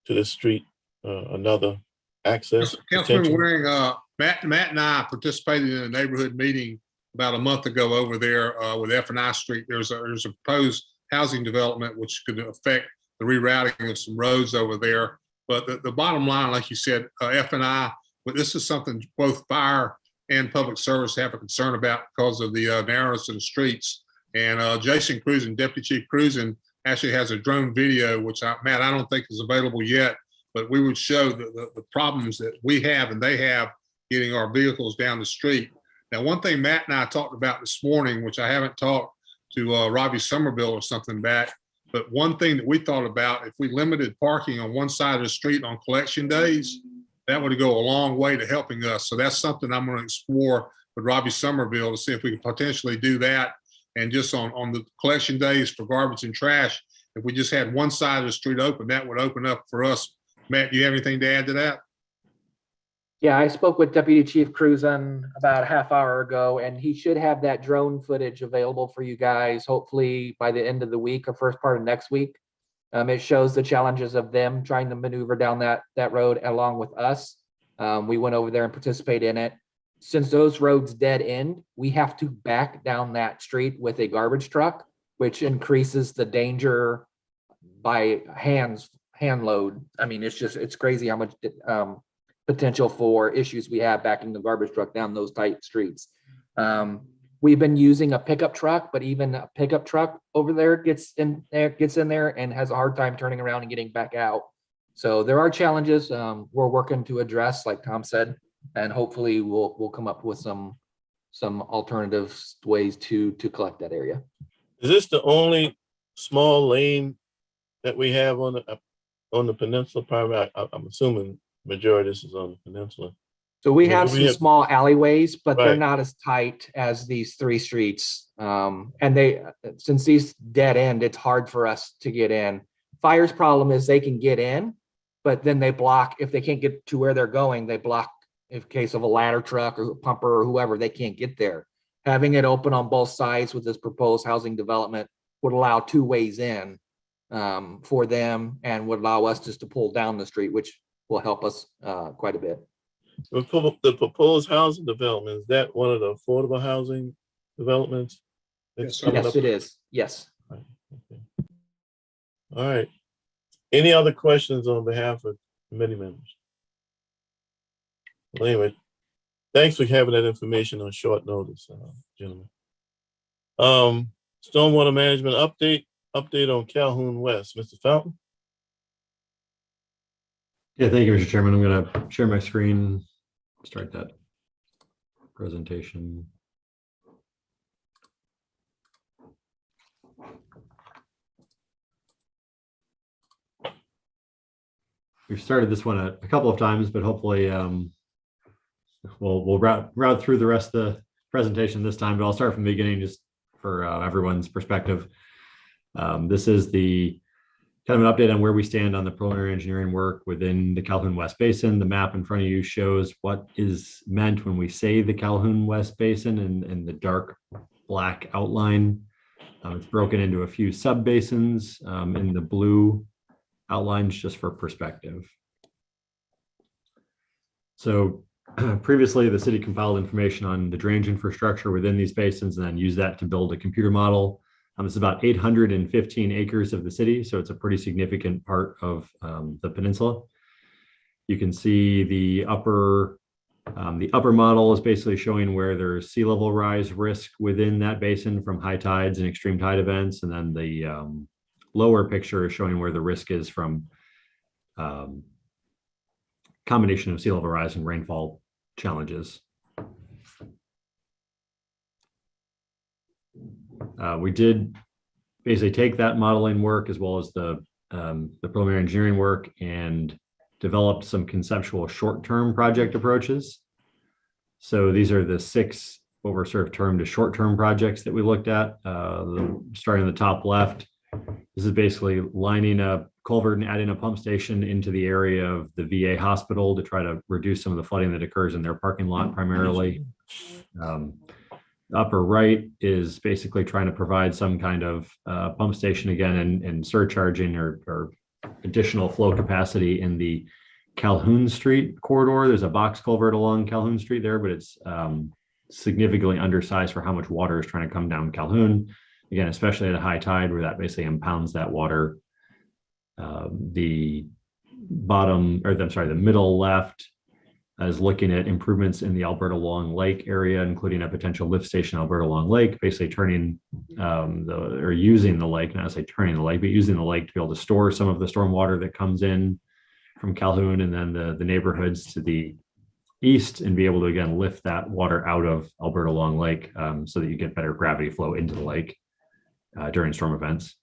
the street, another access. Councilmember potential. Waring, Matt and I participated in a neighborhood meeting about a month ago over there with F&I Street. There's a proposed housing development which could affect the rerouting of some roads over there. But the bottom line, like you said, F&I, but this is something both fire and public service have a concern about because of the narrowness of the streets. And Jason Cruzen, Deputy Chief Cruzen, actually has a drone video, which Matt, I don't think is available yet, but we would show the problems that we have and they have getting our vehicles down the street. Now, one thing Matt and I talked about this morning, which I haven't talked to Robbie Somerville or something back, but one thing that we thought about, if we limited parking on one side of the street on collection days, that would go a long way to helping us. So that's something I'm going to explore with Robbie Somerville to see if we can potentially do that. And just on the collection days for garbage and trash, if we just had one side of the street open, that would open up for us. Matt, do you have anything to add to that? Yeah, I spoke with Deputy Chief Cruzen about a half hour ago, and he should have that drone footage available for you guys, hopefully by the end of the week or first part of next week. It shows the challenges of them trying to maneuver down that road along with us. We went over there and participated in it. Since those roads dead end, we have to back down that street with a garbage truck, which increases the danger by hand load. I mean, it's crazy how much potential for issues we have backing the garbage truck down those tight streets. We've been using a pickup truck, but even a pickup truck over there gets in there and has a hard time turning around and getting back out. So there are challenges we're working to address, like Tom said, and hopefully we'll come up with some alternative ways to collect that area. Is this the only small lane that we have on the peninsula? Probably, I'm assuming majority of this is on the peninsula. So we have some small alleyways, but they're Right. not as tight as these three streets. And since these dead end, it's hard for us to get in. Fire's problem is they can get in, but then they block. If they can't get to where they're going, they block. In case of a ladder truck or a pumper or whoever, they can't get there. Having it open on both sides with this proposed housing development would allow two ways in for them and would allow us just to pull down the street, which will help us quite a bit. The proposed housing development, is that one of the affordable housing developments? Yes, sir. coming Yes, up? it is. Yes. Okay. All right. Any other questions on behalf of committee members? Well, anyway, thanks for having that information on short notice, gentlemen. Stormwater management update on Calhoun West, Mr. Fountain. Yeah, thank you, Mr. Chairman. I'm going to share my screen, start that presentation. We've started this one a couple of times, but hopefully we'll route through the rest of the presentation this time, but I'll start from the beginning just for everyone's perspective. This is the kind of an update on where we stand on the preliminary engineering work within the Calhoun West Basin. The map in front of you shows what is meant when we say the Calhoun West Basin in the dark black outline. It's broken into a few sub-basins in the blue outlines just for perspective. So previously, the city compiled information on the drainage infrastructure within these basins and then used that to build a computer model. It's about 815 acres of the city, so it's a pretty significant part of the peninsula. You can see the upper model is basically showing where there's sea level rise risk within that basin from high tides and extreme tide events. And then the lower picture is showing where the risk is from combination of sea level rise and rainfall challenges. We did basically take that modeling work as well as the preliminary engineering work and developed some conceptual short-term project approaches. So these are the 6 what were sort of termed as short-term projects that we looked at. Starting on the top left, this is basically lining a culvert and adding a pump station into the area of the VA hospital to try to reduce some of the flooding that occurs in their parking lot primarily. The upper right is basically trying to provide some kind of pump station again and surcharging or additional flow capacity in the Calhoun Street corridor. There's a box culvert along Calhoun Street there, but it's significantly undersized for how much water is trying to come down Calhoun. Again, especially at a high tide where that basically impounds that water. The middle left is looking at improvements in the Alberta Long Lake area, including a potential lift station Alberta Long Lake, basically turning using the lake, not necessarily turning the lake, but using the lake to be able to store some of the storm water that comes in from Calhoun and then the neighborhoods to the east and be able to, again, lift that water out of Alberta Long Lake so that you get better gravity flow into the lake during storm events.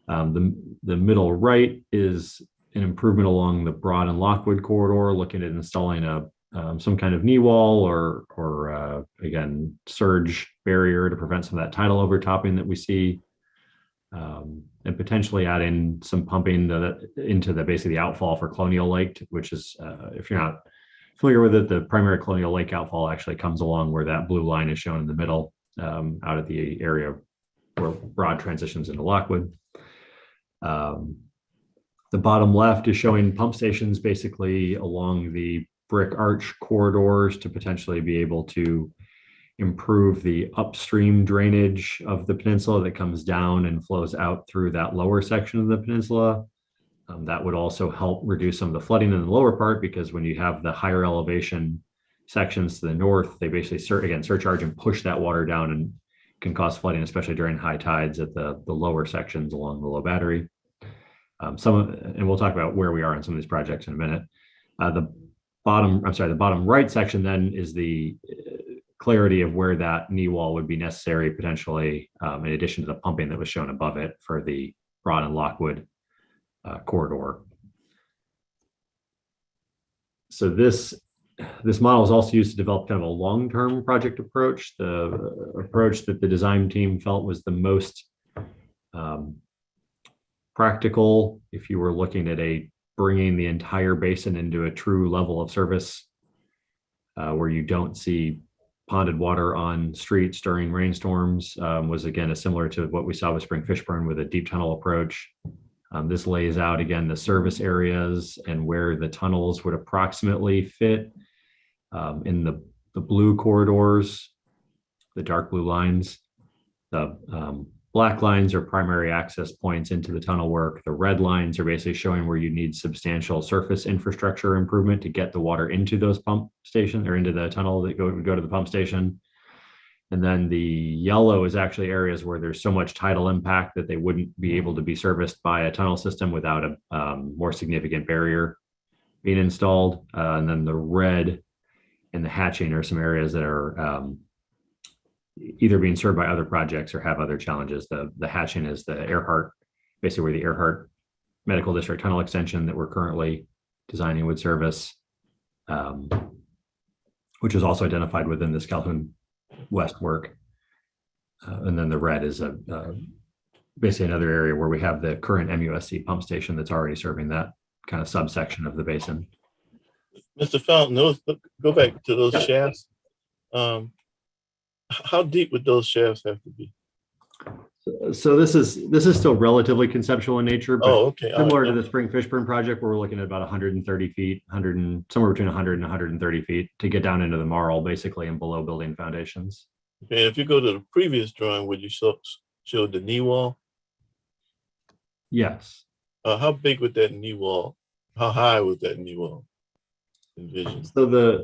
The middle right is an improvement along the Broad and Lockwood corridor, looking at installing some kind of knee wall or again, surge barrier to prevent some of that tidal overtopping that we see, and potentially adding some pumping into basically the outfall for Colonial Lake, which is, if you're not familiar with it, the primary Colonial Lake outfall actually comes along where that blue line is shown in the middle, out at the area where Broad transitions into Lockwood. The bottom left is showing pump stations basically along the brick arch corridors to potentially be able to improve the upstream drainage of the peninsula that comes down and flows out through that lower section of the peninsula. That would also help reduce some of the flooding in the lower part, because when you have the higher elevation sections to the north, they basically surcharge and push that water down and can cause flooding, especially during high tides at the lower sections along the low battery. And we'll talk about where we are in some of these projects in a minute. The bottom right section then is the clarity of where that knee wall would be necessary potentially, in addition to the pumping that was shown above it for the Broad and Lockwood corridor. So this model is also used to develop kind of a long-term project approach, the approach that the design team felt was the most practical if you were looking at bringing the entire basin into a true level of service, where you don't see ponded water on streets during rainstorms, was again similar to what we saw with Spring Fishburne with a deep tunnel approach. This lays out again the service areas and where the tunnels would approximately fit in the blue corridors, the dark blue lines. The black lines are primary access points into the tunnel work. The red lines are basically showing where you need substantial surface infrastructure improvement to get the water into those pump stations or into the tunnel that would go to the pump station. And then the yellow is actually areas where there's so much tidal impact that they wouldn't be able to be serviced by a tunnel system without a more significant barrier being installed. And then the red and the hatching are some areas that are either being served by other projects or have other challenges. The hatching is the Earhart, basically where the Earhart Medical District tunnel extension that we're currently designing would service, which is also identified within this Calhoun West work. And then the red is basically another area where we have the current MUSC pump station that's already serving that kind of subsection of the basin. Mr. Fountain, go back to those shafts. How deep would those shafts have to be? So this is still relatively conceptual in nature, but Oh, okay. All right. similar to the Spring Fishburne project, where we're looking at about 130 feet, somewhere between 100 and 130 feet to get down into the marl, basically, and below building foundations. Okay, if you go to the previous drawing, would you show the knee wall? Yes. How big would that knee wall? How high would that knee wall envision? So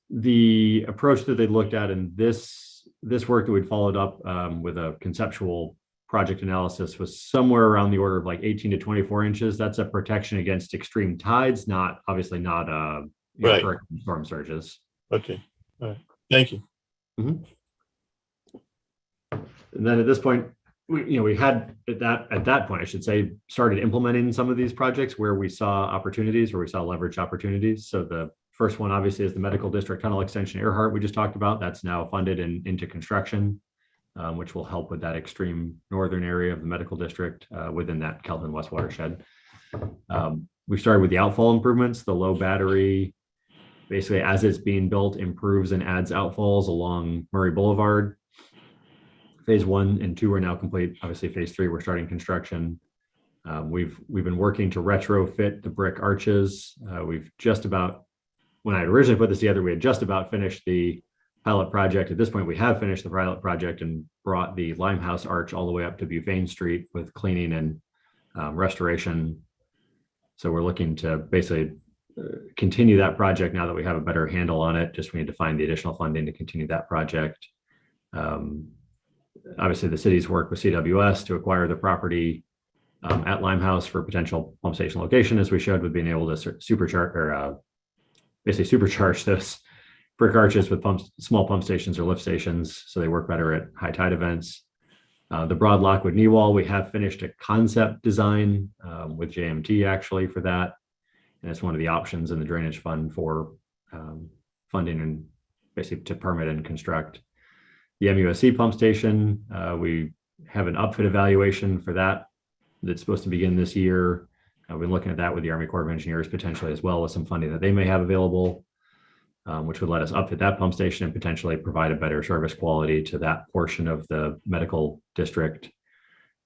the approach that they looked at in this work that we'd followed up with a conceptual project analysis was somewhere around the order of like 18 to 24 inches. That's a protection against extreme tides, obviously not Right. hurricane storm surges. Okay, all right. Thank you. And then at this point, we had at that point, I should say, started implementing some of these projects where we saw opportunities, where we saw leverage opportunities. So the first one obviously is the medical district tunnel extension Earhart we just talked about. That's now funded and into construction, which will help with that extreme northern area of the medical district within that Calhoun West watershed. We started with the outfall improvements. The low battery, basically as it's being built, improves and adds outfalls along Murray Boulevard. Phase 1 and 2 are now complete. Obviously, phase 3, we're starting construction. We've been working to retrofit the brick arches. We've just about, when I originally put this together, we had just about finished the pilot project. At this point, we have finished the pilot project and brought the Limehouse arch all the way up to Bufane Street with cleaning and restoration. So we're looking to basically continue that project now that we have a better handle on it. Just we need to find the additional funding to continue that project. Obviously, the city's work with CWS to acquire the property at Limehouse for potential pump station location, as we showed, with being able to basically supercharge those brick arches with small pump stations or lift stations, so they work better at high tide events. The broad lockwood knee wall, we have finished a concept design with JMT actually for that, and it's one of the options in the drainage fund for funding and basically to permit and construct. The MUSC pump station, we have an upfit evaluation for that that's supposed to begin this year. We've been looking at that with the Army Corps of Engineers potentially, as well as some funding that they may have available, which would let us upfit that pump station and potentially provide a better service quality to that portion of the medical district.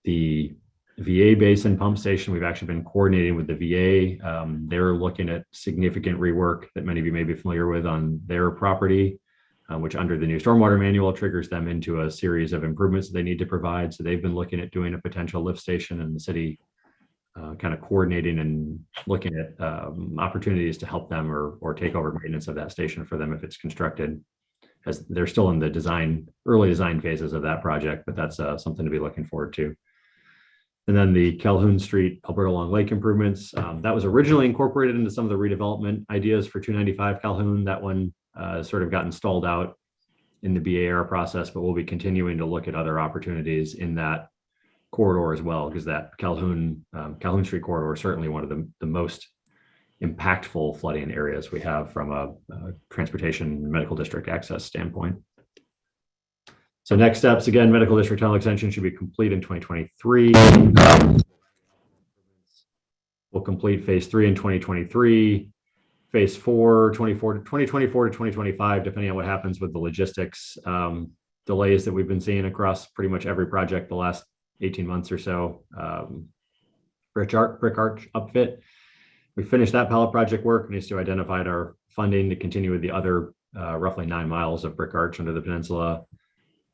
The VA basin pump station, we've actually been coordinating with the VA. They're looking at significant rework that many of you may be familiar with on their property, which under the new stormwater manual triggers them into a series of improvements that they need to provide. So they've been looking at doing a potential lift station, and the city kind of coordinating and looking at opportunities to help them or take over maintenance of that station for them if it's constructed, as they're still in the early design phases of that project, but that's something to be looking forward to. And then the Calhoun Street, Alberta Long Lake improvements, that was originally incorporated into some of the redevelopment ideas for 295 Calhoun. That one sort of got installed out in the BAR process, but we'll be continuing to look at other opportunities in that corridor as well, because that Calhoun Street corridor is certainly one of the most impactful flooding areas we have from a transportation medical district access standpoint. So next steps, again, medical district tunnel extension should be complete in 2023. We'll complete phase 3 in 2023. Phase 4, 2024 to 2025, depending on what happens with the logistics delays that we've been seeing across pretty much every project the last 18 months or so. Brick arch upfit. We finished that pilot project work. We need to identify our funding to continue with the other roughly 9 miles of brick arch under the peninsula.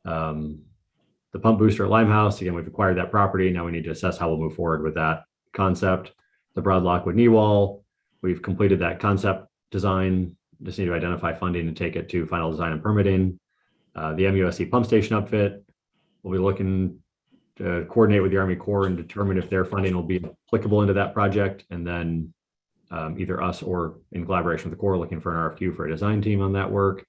The pump booster at Limehouse, again, we've acquired that property. Now we need to assess how we'll move forward with that concept. The broad lockwood knee wall, we've completed that concept design. Just need to identify funding to take it to final design and permitting. The MUSC pump station upfit, we'll be looking to coordinate with the Army Corps and determine if their funding will be applicable into that project. And then either us or in collaboration with the Corps, looking for an RFQ for a design team on that work.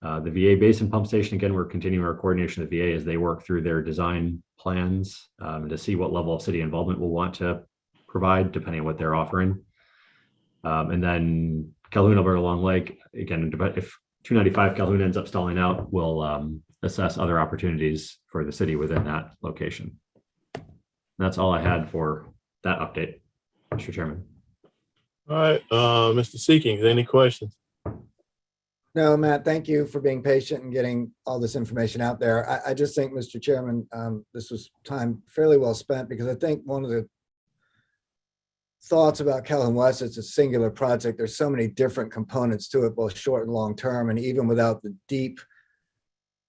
The VA basin pump station, again, we're continuing our coordination with the VA as they work through their design plans to see what level of city involvement we'll want to provide, depending on what they're offering. And then Calhoun, Alberta Long Lake, again, if 295 Calhoun ends up stalling out, we'll assess other opportunities for the city within that location. And that's all I had for that update, Mr. Chairman. All right, Mr. Seekings, any questions? No, Matt, thank you for being patient and getting all this information out there. I just think, Mr. Chairman, this was time fairly well spent, because I think one of the thoughts about Calhoun West, it's a singular project. There's so many different components to it, both short and long term. And even without the deep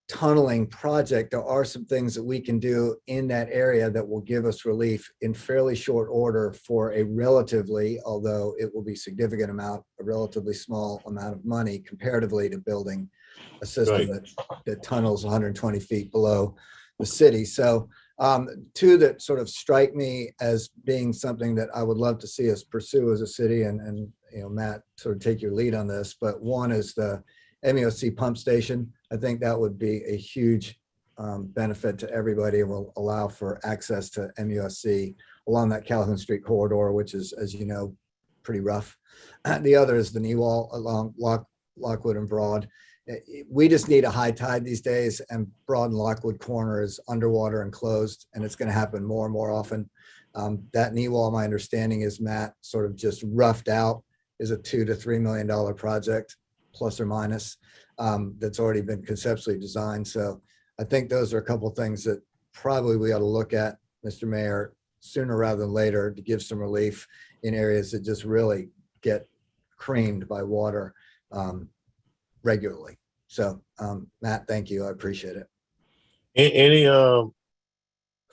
tunneling project, there are some things that we can do in that area that will give us relief in fairly short order for a relatively, although it will be significant amount, a relatively small amount of money comparatively to building a system that tunnels 120 feet below the city. So two that sort of strike me as being something that I would love to see us pursue as a city, and you know, Matt, sort of take your lead on this, but one is the MUSC pump station. I think that would be a huge benefit to everybody, and will allow for access to MUSC along that Calhoun Street corridor, which is, as you know, pretty rough. The other is the knee wall along Lockwood and Broad. We just need a high tide these days, and Broad and Lockwood corner is underwater and closed, and it's going to happen more and more often. That knee wall, my understanding is, Matt, sort of just roughed out, is a $2 to $3 million project, plus or minus, that's already been conceptually designed. So I think those are a couple of things that probably we ought to look at, Mr. Mayor, sooner rather than later, to give some relief in areas that just really get creamed by water regularly. So Matt, thank you. I appreciate it. Any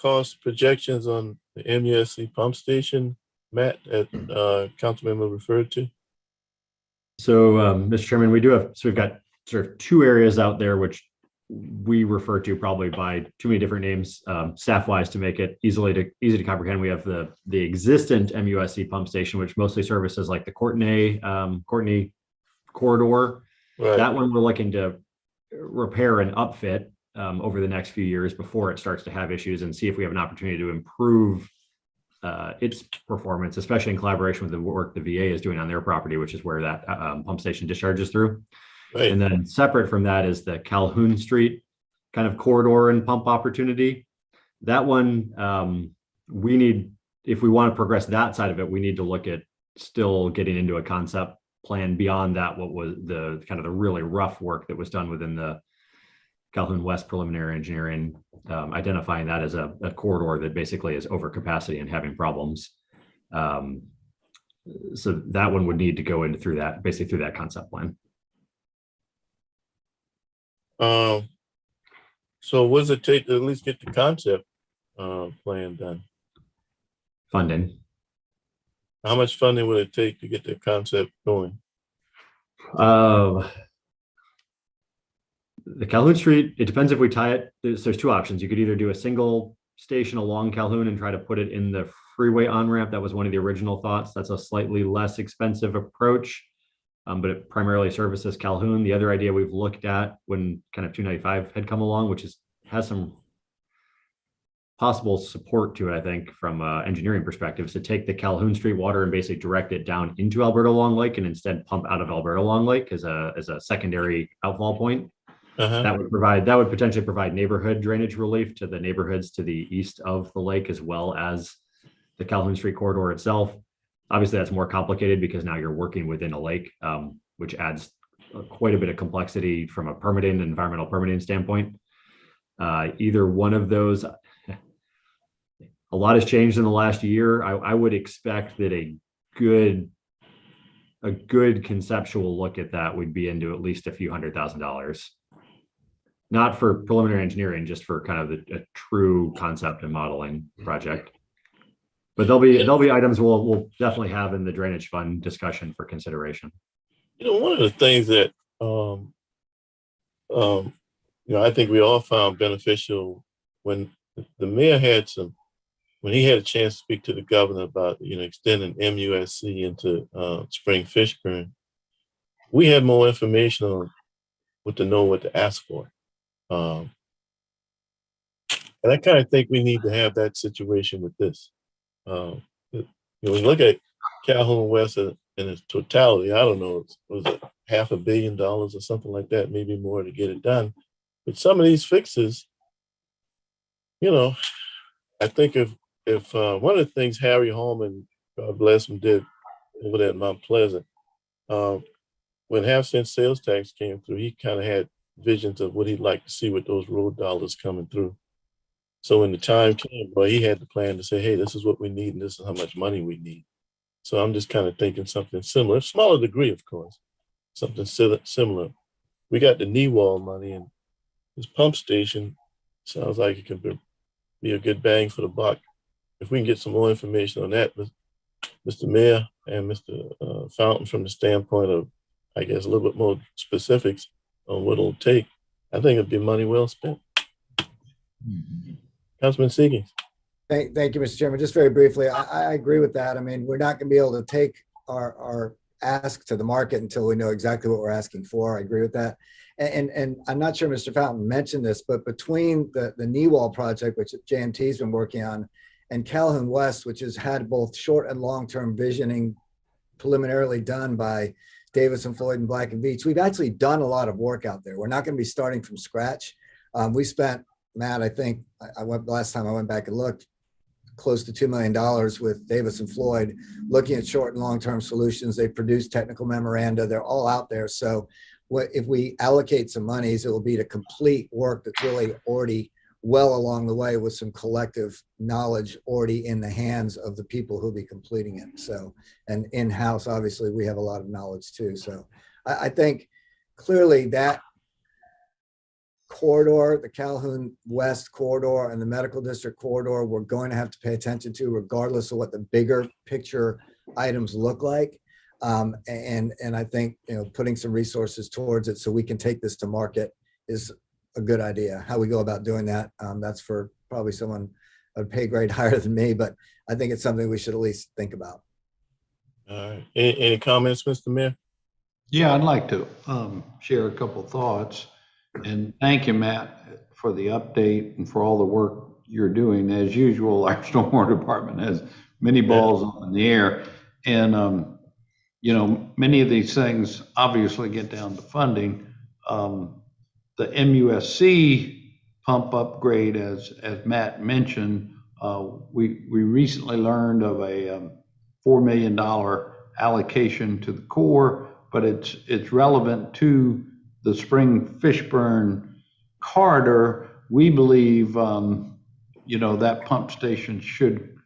cost projections on the MUSC pump station, Matt, that Councilmember referred to? So, Mr. Chairman, we do have, so we've got sort of two areas out there, which we refer to probably by too many different names, staff-wise, to make it easy to comprehend. We have the existent MUSC pump station, which mostly services like the Courtenay corridor. Right. That one we're looking to repair and upfit over the next few years before it starts to have issues, and see if we have an opportunity to improve its performance, especially in collaboration with the work the VA is doing on their property, which is where that pump station discharges through. Right. And then separate from that is the Calhoun Street kind of corridor and pump opportunity. That one, we need, if we want to progress that side of it, we need to look at still getting into a concept plan beyond that, what was the kind of the really rough work that was done within the Calhoun West preliminary engineering, identifying that as a corridor that basically is over capacity and having problems. So that one would need to go into through that, basically through that concept plan. So what does it take to at least get the concept plan done? Funding. How much funding would it take to get the concept going? The Calhoun Street, it depends if we tie it. There's two options. You could either do a single station along Calhoun and try to put it in the freeway on-ramp. That was one of the original thoughts. That's a slightly less expensive approach, but it primarily services Calhoun. The other idea we've looked at when kind of 295 had come along, which has some possible support to it, I think, from engineering perspectives, to take the Calhoun Street water and basically direct it down into Alberta Long Lake and instead pump out of Alberta Long Lake as a secondary outfall point. That would potentially provide neighborhood drainage relief to the neighborhoods to the east of the lake, as well as the Calhoun Street corridor itself. Obviously, that's more complicated because now you're working within a lake, which adds quite a bit of complexity from a permitting, environmental permitting standpoint. Either one of those, a lot has changed in the last year. I would expect that a good conceptual look at that would be into at least a few $100,000. Not for preliminary engineering, just for kind of a true concept and modeling project. But there'll be items we'll definitely have in the drainage fund discussion for consideration. You know, one of the things that I think we all found beneficial when the mayor when he had a chance to speak to the governor about extending MUSC into Spring Fishburne, we had more information on what to ask for. And I kind of think we need to have that situation with this. When you look at Calhoun West in its totality, I don't know, was it $500 million or something like that, maybe more, to get it done. But some of these fixes, I think if one of the things Harry Holman, God bless him, did over there at Mount Pleasant, when half-cent sales tax came through, he kind of had visions of what he'd like to see with those road dollars coming through. So when the time came, well, he had the plan to say, hey, this is what we need and this is how much money we need. So I'm just kind of thinking something similar, smaller degree, of course, something similar. We got the knee wall money, and this pump station sounds like it could be a good bang for the buck. If we can get some more information on that, Mr. Mayor and Mr. Fountain, from the standpoint of, I guess, a little bit more specifics on what it'll take, I think it'd be money well spent. Councilman Seegers. Thank you, Mr. Chairman. Just very briefly, I agree with that. I mean, we're not going to be able to take our ask to the market until we know exactly what we're asking for. I agree with that. And I'm not sure Mr. Fountain mentioned this, but between the knee wall project, which JMT's been working on, and Calhoun West, which has had both short and long-term visioning preliminarily done by Davis and Floyd and Black and Veatch, we've actually done a lot of work out there. We're not going to be starting from scratch. We spent, Matt, I think last time I went back and looked, close to $2 million with Davis and Floyd, looking at short and long-term solutions. They produced technical memoranda. They're all out there. So if we allocate some monies, it will be to complete work that's really already well along the way with some collective knowledge already in the hands of the people who'll be completing it. So, and in-house, obviously, we have a lot of knowledge too. So I think clearly that corridor, the Calhoun West corridor and the medical district corridor, we're going to have to pay attention to regardless of what the bigger picture items look like. And I think, putting some resources towards it so we can take this to market is a good idea. How we go about doing that, that's for probably someone a pay grade higher than me, but I think it's something we should at least think about. All right. Any comments, Mr. Mayor? Yeah, I'd like to share a couple thoughts. And thank you, Matt, for the update and for all the work you're doing. As usual, our stormwater department has many balls in the air. And, many of these things obviously get down to funding. The MUSC pump upgrade, as Matt mentioned, we recently learned of a $4 million allocation to the Corps, but it's relevant to the Spring Fishburne corridor. We believe, that pump station should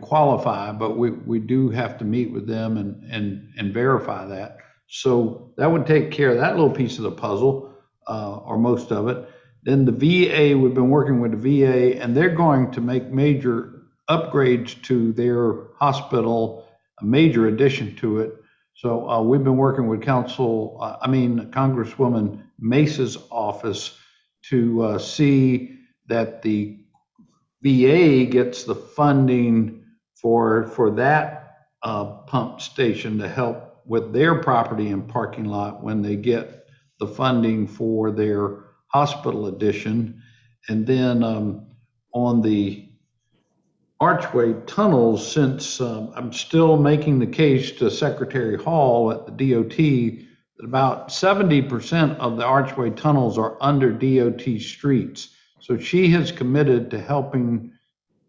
qualify, but we do have to meet with them and verify that. So that would take care of that little piece of the puzzle, or most of it. Then the VA, we've been working with the VA, and they're going to make major upgrades to their hospital, a major addition to it. So we've been working with Congresswoman Mesa's office to see that the VA gets the funding for that pump station to help with their property and parking lot when they get the funding for their hospital addition. And then on the archway tunnels, since I'm still making the case to Secretary Hall at the DOT that about 70% of the archway tunnels are under DOT streets. So she has committed to helping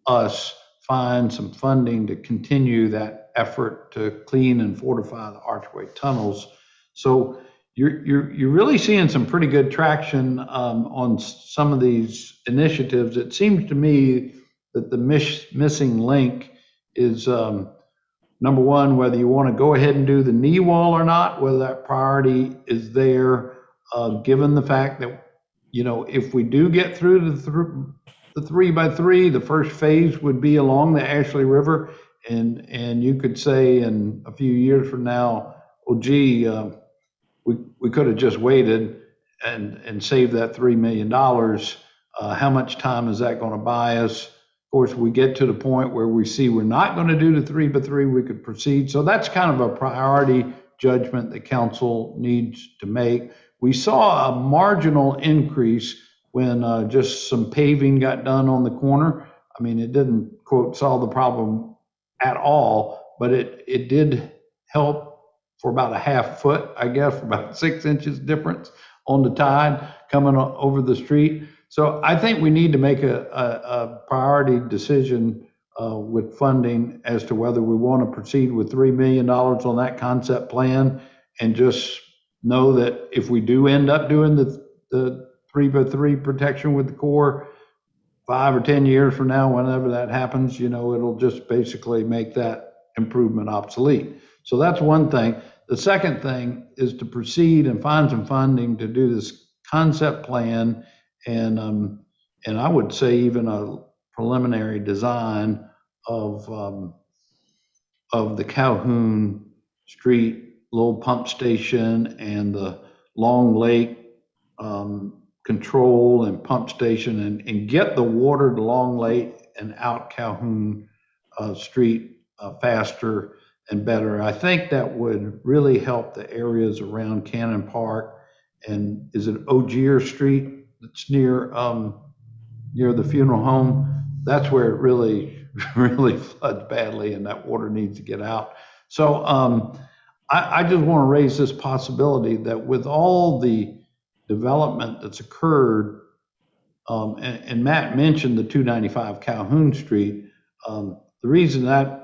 us find some funding to continue that effort to clean and fortify the archway tunnels. So you're really seeing some pretty good traction on some of these initiatives. It seems to me that the missing link is number one, whether you want to go ahead and do the knee wall or not, whether that priority is there, given the fact that, if we do get through the 3x3, the first phase would be along the Ashley River. And you could say in a few years from now, oh, gee, we could have just waited and saved that $3 million. How much time is that going to buy us? Of course, we get to the point where we see we're not going to do the 3x3, we could proceed. So that's kind of a priority judgment that council needs to make. We saw a marginal increase when just some paving got done on the corner. I mean, it didn't, quote, solve the problem at all, but it did help for about a half foot, I guess, for about 6 inches difference on the tide coming over the street. So I think we need to make a priority decision with funding as to whether we want to proceed with $3 million on that concept plan and just know that if we do end up doing the 3x3 protection with the core, 5 or 10 years from now, whenever that happens, you know, it'll just basically make that improvement obsolete. So that's one thing. The second thing is to proceed and find some funding to do this concept plan and I would say even a preliminary design of the Calhoun Street little pump station and the Long Lake control and pump station and get the water to Long Lake and out Calhoun Street faster and better. I think that would really help the areas around Cannon Park. And is it Ogier Street that's near the funeral home? That's where it really, really floods badly and that water needs to get out. So I just want to raise this possibility that with all the development that's occurred, and Matt mentioned the 295 Calhoun Street, the reason that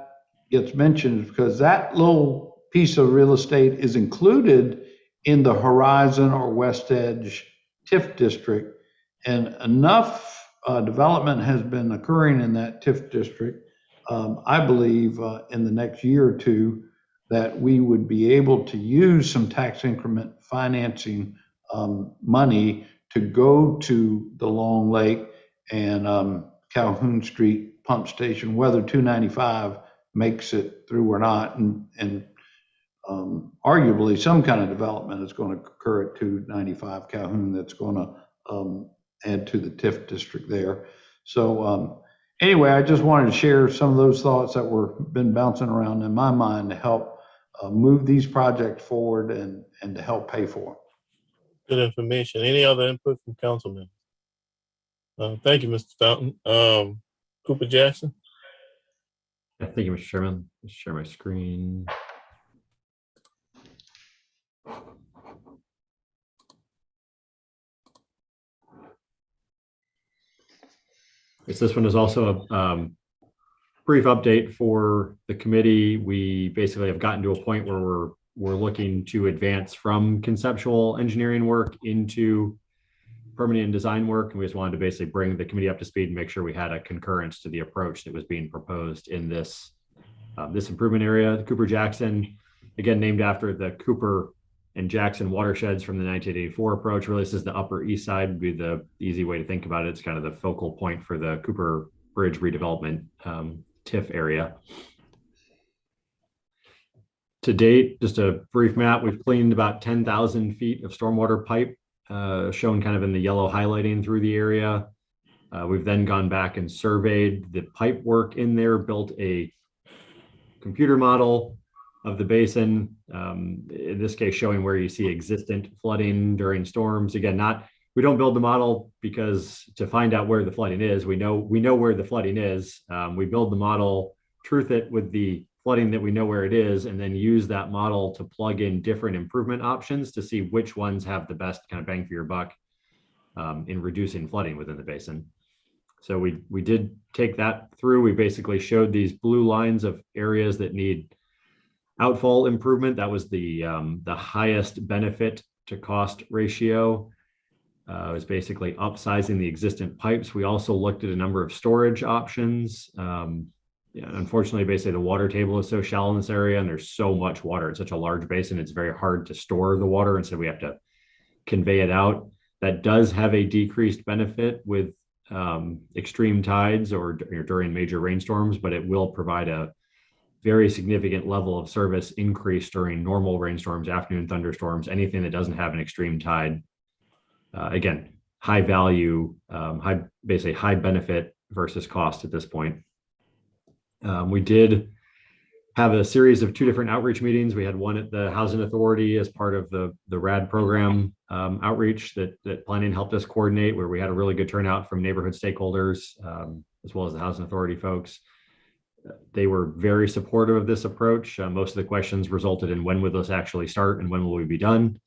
gets mentioned is because that little piece of real estate is included in the Horizon or West Edge TIF district, and enough development has been occurring in that TIF district, I believe in the next year or two, that we would be able to use some tax increment financing money to go to the Long Lake and Calhoun Street pump station, whether 295 makes it through or not. And arguably some kind of development is going to occur at 295 Calhoun that's going to add to the TIF district there. So anyway, I just wanted to share some of those thoughts that were been bouncing around in my mind to help move these projects forward and to help pay for them. Good information. Any other input from councilmen? Thank you, Mr. Fountain. Cooper Jackson. Yeah, thank you, Mr. Chairman. Let's share my screen. This one is also a brief update for the committee. We basically have gotten to a point where we're looking to advance from conceptual engineering work into permitting and design work. And we just wanted to basically bring the committee up to speed and make sure we had a concurrence to the approach that was being proposed in this improvement area. Cooper Jackson, again, named after the Cooper and Jackson watersheds from the 1984 approach. Really, this is the Upper East Side would be the easy way to think about it. It's kind of the focal point for the Cooper Bridge redevelopment TIF area. To date, just a brief map, we've cleaned about 10,000 feet of stormwater pipe, shown kind of in the yellow highlighting through the area. We've then gone back and surveyed the pipe work in there, built a computer model of the basin, in this case showing where you see existent flooding during storms. Again, we don't build the model because to find out where the flooding is, we know where the flooding is. We build the model, truth it with the flooding that we know where it is, and then use that model to plug in different improvement options to see which ones have the best kind of bang for your buck in reducing flooding within the basin. So we did take that through. We basically showed these blue lines of areas that need outfall improvement. That was the highest benefit to cost ratio. It was basically upsizing the existing pipes. We also looked at a number of storage options. Unfortunately, basically the water table is so shallow in this area and there's so much water. It's such a large basin. It's very hard to store the water. And so we have to convey it out. That does have a decreased benefit with extreme tides or during major rainstorms, but it will provide a very significant level of service increase during normal rainstorms, afternoon thunderstorms, anything that doesn't have an extreme tide. Again, high value, basically high benefit versus cost at this point. We did have a series of 2 different outreach meetings. We had one at the Housing Authority as part of the RAD program outreach that planning helped us coordinate, where we had a really good turnout from neighborhood stakeholders, as well as the Housing Authority folks. They were very supportive of this approach. Most of the questions resulted in when would this actually start and when will we be done?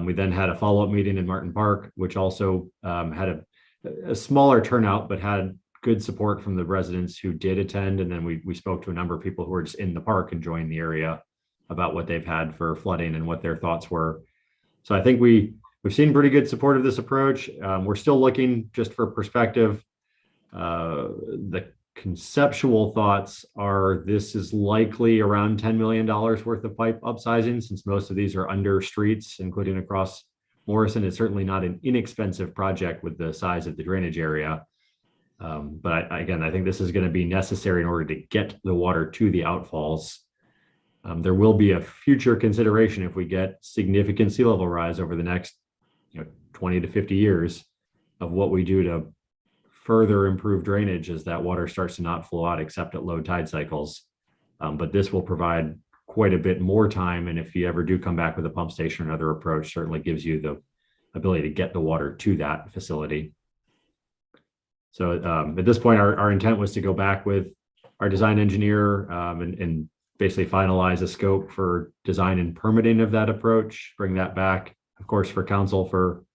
We then had a follow-up meeting in Martin Park, which also had a smaller turnout, but had good support from the residents who did attend. And then we spoke to a number of people who were just in the park enjoying the area about what they've had for flooding and what their thoughts were. So I think we've seen pretty good support of this approach. We're still looking, just for perspective. The conceptual thoughts are this is likely around $10 million worth of pipe upsizing, since most of these are under streets, including across Morrison. It's certainly not an inexpensive project with the size of the drainage area. But again, I think this is going to be necessary in order to get the water to the outfalls. There will be a future consideration if we get significant sea level rise over the next 20 to 50 years of what we do to further improve drainage as that water starts to not flow out except at low tide cycles. But this will provide quite a bit more time. And if you ever do come back with a pump station or another approach, certainly gives you the ability to get the water to that facility. So at this point, our intent was to go back with our design engineer and basically finalize a scope for design and permitting of that approach, bring that back, of course, for council for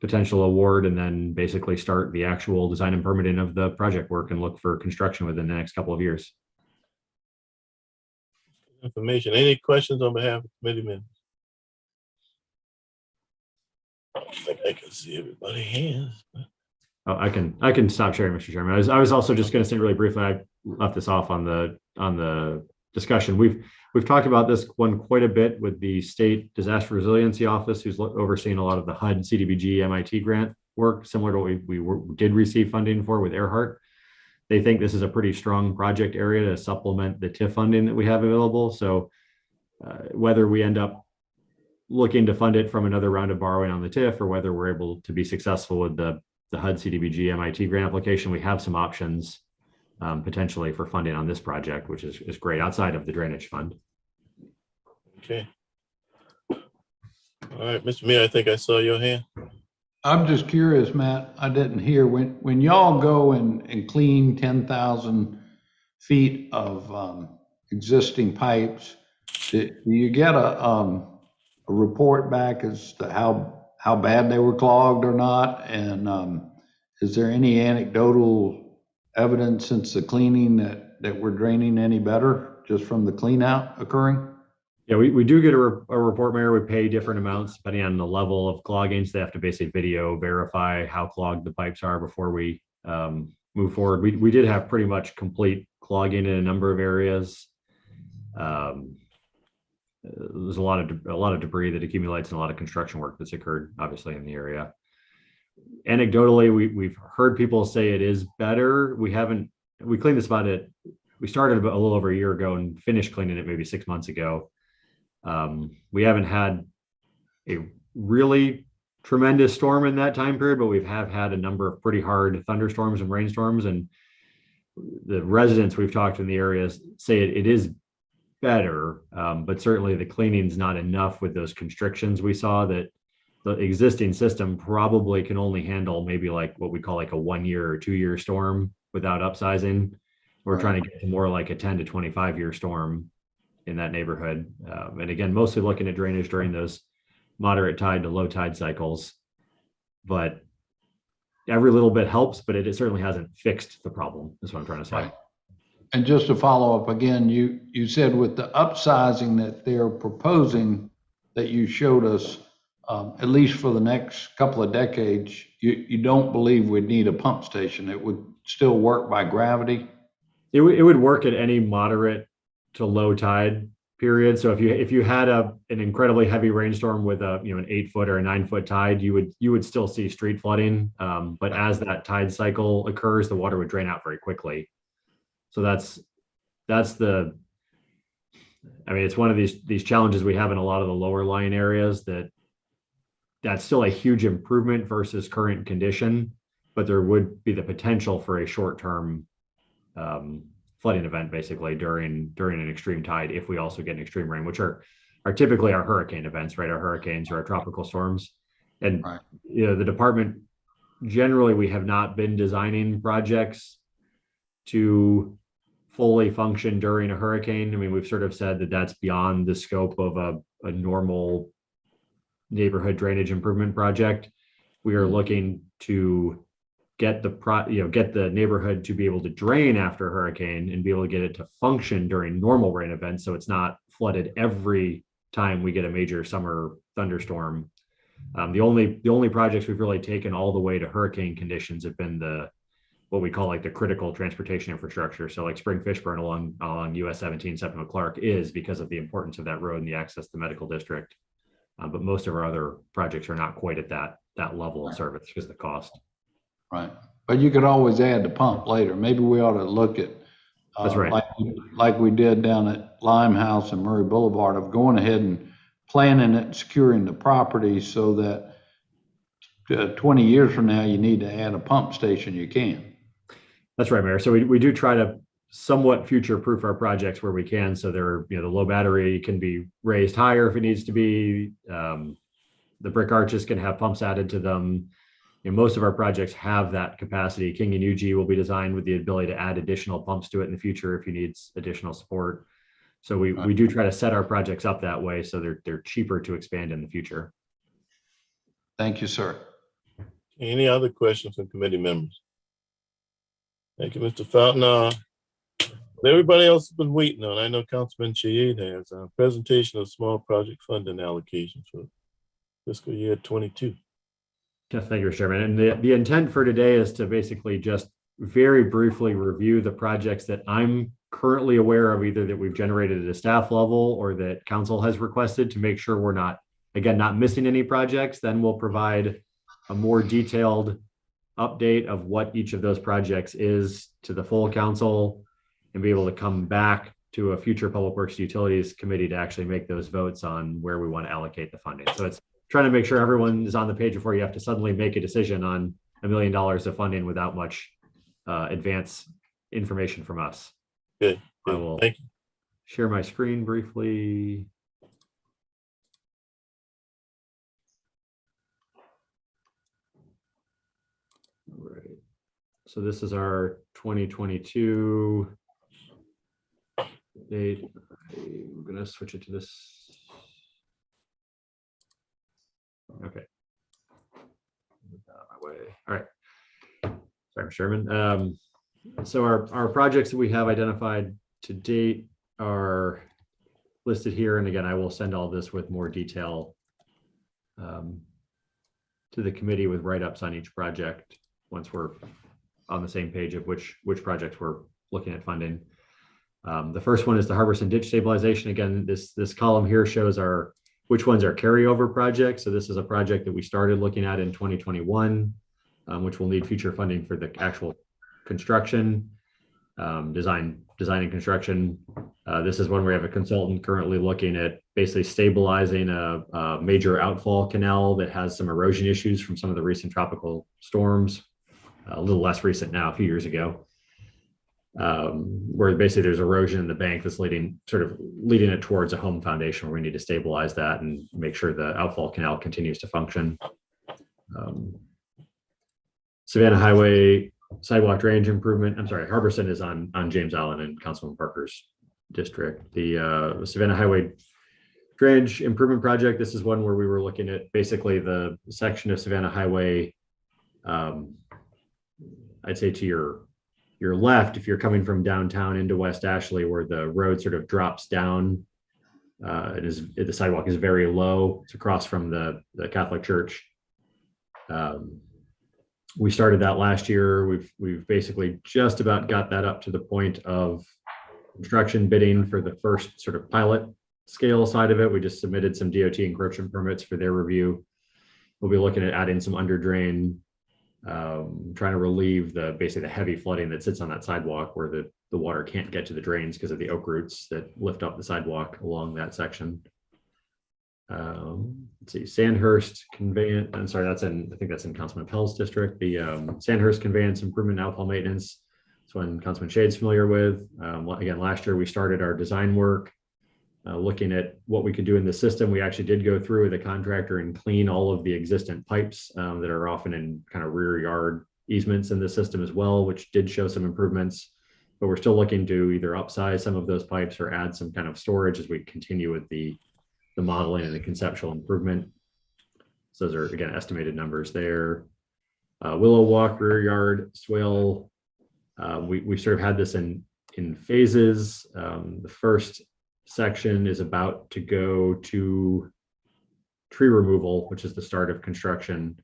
potential award, and then basically start the actual design and permitting of the project work and look for construction within the next couple of years. Information. Any questions on behalf of committee members? I don't think I can see everybody's hands. Oh, I can stop sharing, Mr. Chairman. I was also just going to say really briefly, I left this off on the discussion. We've talked about this one quite a bit with the State Disaster Resiliency Office, who's overseeing a lot of the HUD, CDBG, MIT grant work, similar to what we did receive funding for with Earhart. They think this is a pretty strong project area to supplement the TIF funding that we have available. So whether we end up looking to fund it from another round of borrowing on the TIF, or whether we're able to be successful with the HUD, CDBG, MIT grant application, we have some options potentially for funding on this project, which is great outside of the drainage fund. Okay. All right, Mr. Mayor, I think I saw your hand. I'm just curious, Matt, I didn't hear, when y'all go and clean 10,000 feet of existing pipes, do you get a report back as to how bad they were clogged or not? And is there any anecdotal evidence since the cleaning that we're draining any better just from the clean out occurring? Yeah, we do get a report, Mayor. We pay different amounts depending on the level of clogging. So they have to basically video verify how clogged the pipes are before we move forward. We did have pretty much complete clogging in a number of areas. There's a lot of debris that accumulates and a lot of construction work that's occurred, obviously, in the area. Anecdotally, we've heard people say it is better. We cleaned this we started about a little over a year ago and finished cleaning it maybe 6 months ago. We haven't had a really tremendous storm in that time period, but we have had a number of pretty hard thunderstorms and rainstorms. And the residents we've talked to in the areas say it is better, but certainly the cleaning's not enough with those constrictions we saw. That the existing system probably can only handle maybe like what we call like a 1 year or 2 year storm without upsizing. We're trying to get to more like a 10 to 25 year storm in that neighborhood. And again, mostly looking at drainage during those moderate tide to low tide cycles. But every little bit helps, but it certainly hasn't fixed the problem, is what I'm trying to say. Right. And just to follow up again, you said with the upsizing that they're proposing that you showed us, at least for the next couple of decades, you don't believe we'd need a pump station. It would still work by gravity? It would work at any moderate to low tide period. So if you had an incredibly heavy rainstorm with an 8 foot or a 9 foot tide, you would still see street flooding. But as that tide cycle occurs, the water would drain out very quickly. So it's one of these challenges we have in a lot of the lower lying areas, that's still a huge improvement versus current condition, but there would be the potential for a short-term flooding event basically during an extreme tide if we also get an extreme rain, which are typically our hurricane events, right? Our hurricanes or our tropical storms. And right. The department, generally, we have not been designing projects to fully function during a hurricane. I mean, we've sort of said that that's beyond the scope of a normal neighborhood drainage improvement project. We are looking to get the neighborhood to be able to drain after a hurricane and be able to get it to function during normal rain events, so it's not flooded every time we get a major summer thunderstorm. The only projects we've really taken all the way to hurricane conditions have been what we call like the critical transportation infrastructure. So like Spring Fishburne along US 17, Septima Clark is because of the importance of that road and the access to the medical district. But most of our other projects are not quite at that level of service because of the cost. Right. But you could always add the pump later. Maybe we ought to look at, That's right. like we did down at Limehouse and Murray Boulevard, of going ahead and planning it, securing the property so that 20 years from now, you need to add a pump station, you can. That's right, Mayor. So we do try to somewhat future-proof our projects where we can. So the low battery can be raised higher if it needs to be. The brick arches can have pumps added to them. Most of our projects have that capacity. King and UG will be designed with the ability to add additional pumps to it in the future if you need additional support. So we do try to set our projects up that way so they're cheaper to expand in the future. Thank you, sir. Any other questions from committee members? Thank you, Mr. Fountain. Everybody else has been waiting on. I know Councilman Chayed has a presentation of small project funding allocations for fiscal year 22. Yes, thank you, Mr. Chairman. And the intent for today is to basically just very briefly review the projects that I'm currently aware of, either that we've generated at a staff level or that council has requested, to make sure we're not missing any projects. Then we'll provide a more detailed update of what each of those projects is to the full council and be able to come back to a future Public Works Utilities Committee to actually make those votes on where we want to allocate the funding. So it's trying to make sure everyone is on the page before you have to suddenly make a decision on $1 million of funding without much advance information from us. Good. I will Thank you. share my screen briefly. All right. So this is our 2022 date. I'm going to switch it to this. Okay. My way. All right. Sorry, Mr. Chairman. So our projects that we have identified to date are listed here. And again, I will send all this with more detail to the committee with write-ups on each project once we're on the same page of which projects we're looking at funding. The first one is the Harbison Ditch Stabilization. Again, this column here shows which ones are carryover projects. So this is a project that we started looking at in 2021, which will need future funding for the actual construction, design and construction. This is one where we have a consultant currently looking at basically stabilizing a major outfall canal that has some erosion issues from some of the recent tropical storms, a little less recent now, a few years ago, where basically there's erosion in the bank that's leading it towards a home foundation where we need to stabilize that and make sure the outfall canal continues to function. Savannah Highway sidewalk drainage improvement. I'm sorry, Harbison is on James Island in Councilman Parker's district. The Savannah Highway drainage improvement project. This is one where we were looking at basically the section of Savannah Highway. I'd say to your left, if you're coming from downtown into West Ashley, where the road sort of drops down, the sidewalk is very low. It's across from the Catholic Church. We started that last year. We've basically just about got that up to the point of construction bidding for the first sort of pilot scale side of it. We just submitted some DOT encroachment permits for their review. We'll be looking at adding some under drain, trying to relieve basically the heavy flooding that sits on that sidewalk where the water can't get to the drains because of the oak roots that lift up the sidewalk along that section. Let's see, Sandhurst conveyance. I'm sorry, I think that's in Councilman Pell's district. The Sandhurst conveyance improvement and outfall maintenance. That's one Councilman Shade's familiar with. Again, last year we started our design work, looking at what we could do in the system. We actually did go through with a contractor and clean all of the existent pipes that are often in kind of rear yard easements in the system as well, which did show some improvements. But we're still looking to either upsize some of those pipes or add some kind of storage as we continue with the modeling and the conceptual improvement. So those are, again, estimated numbers there. Willow Walk, rear yard swale. We sort of had this in phases. The first section is about to go to tree removal, which is the start of construction.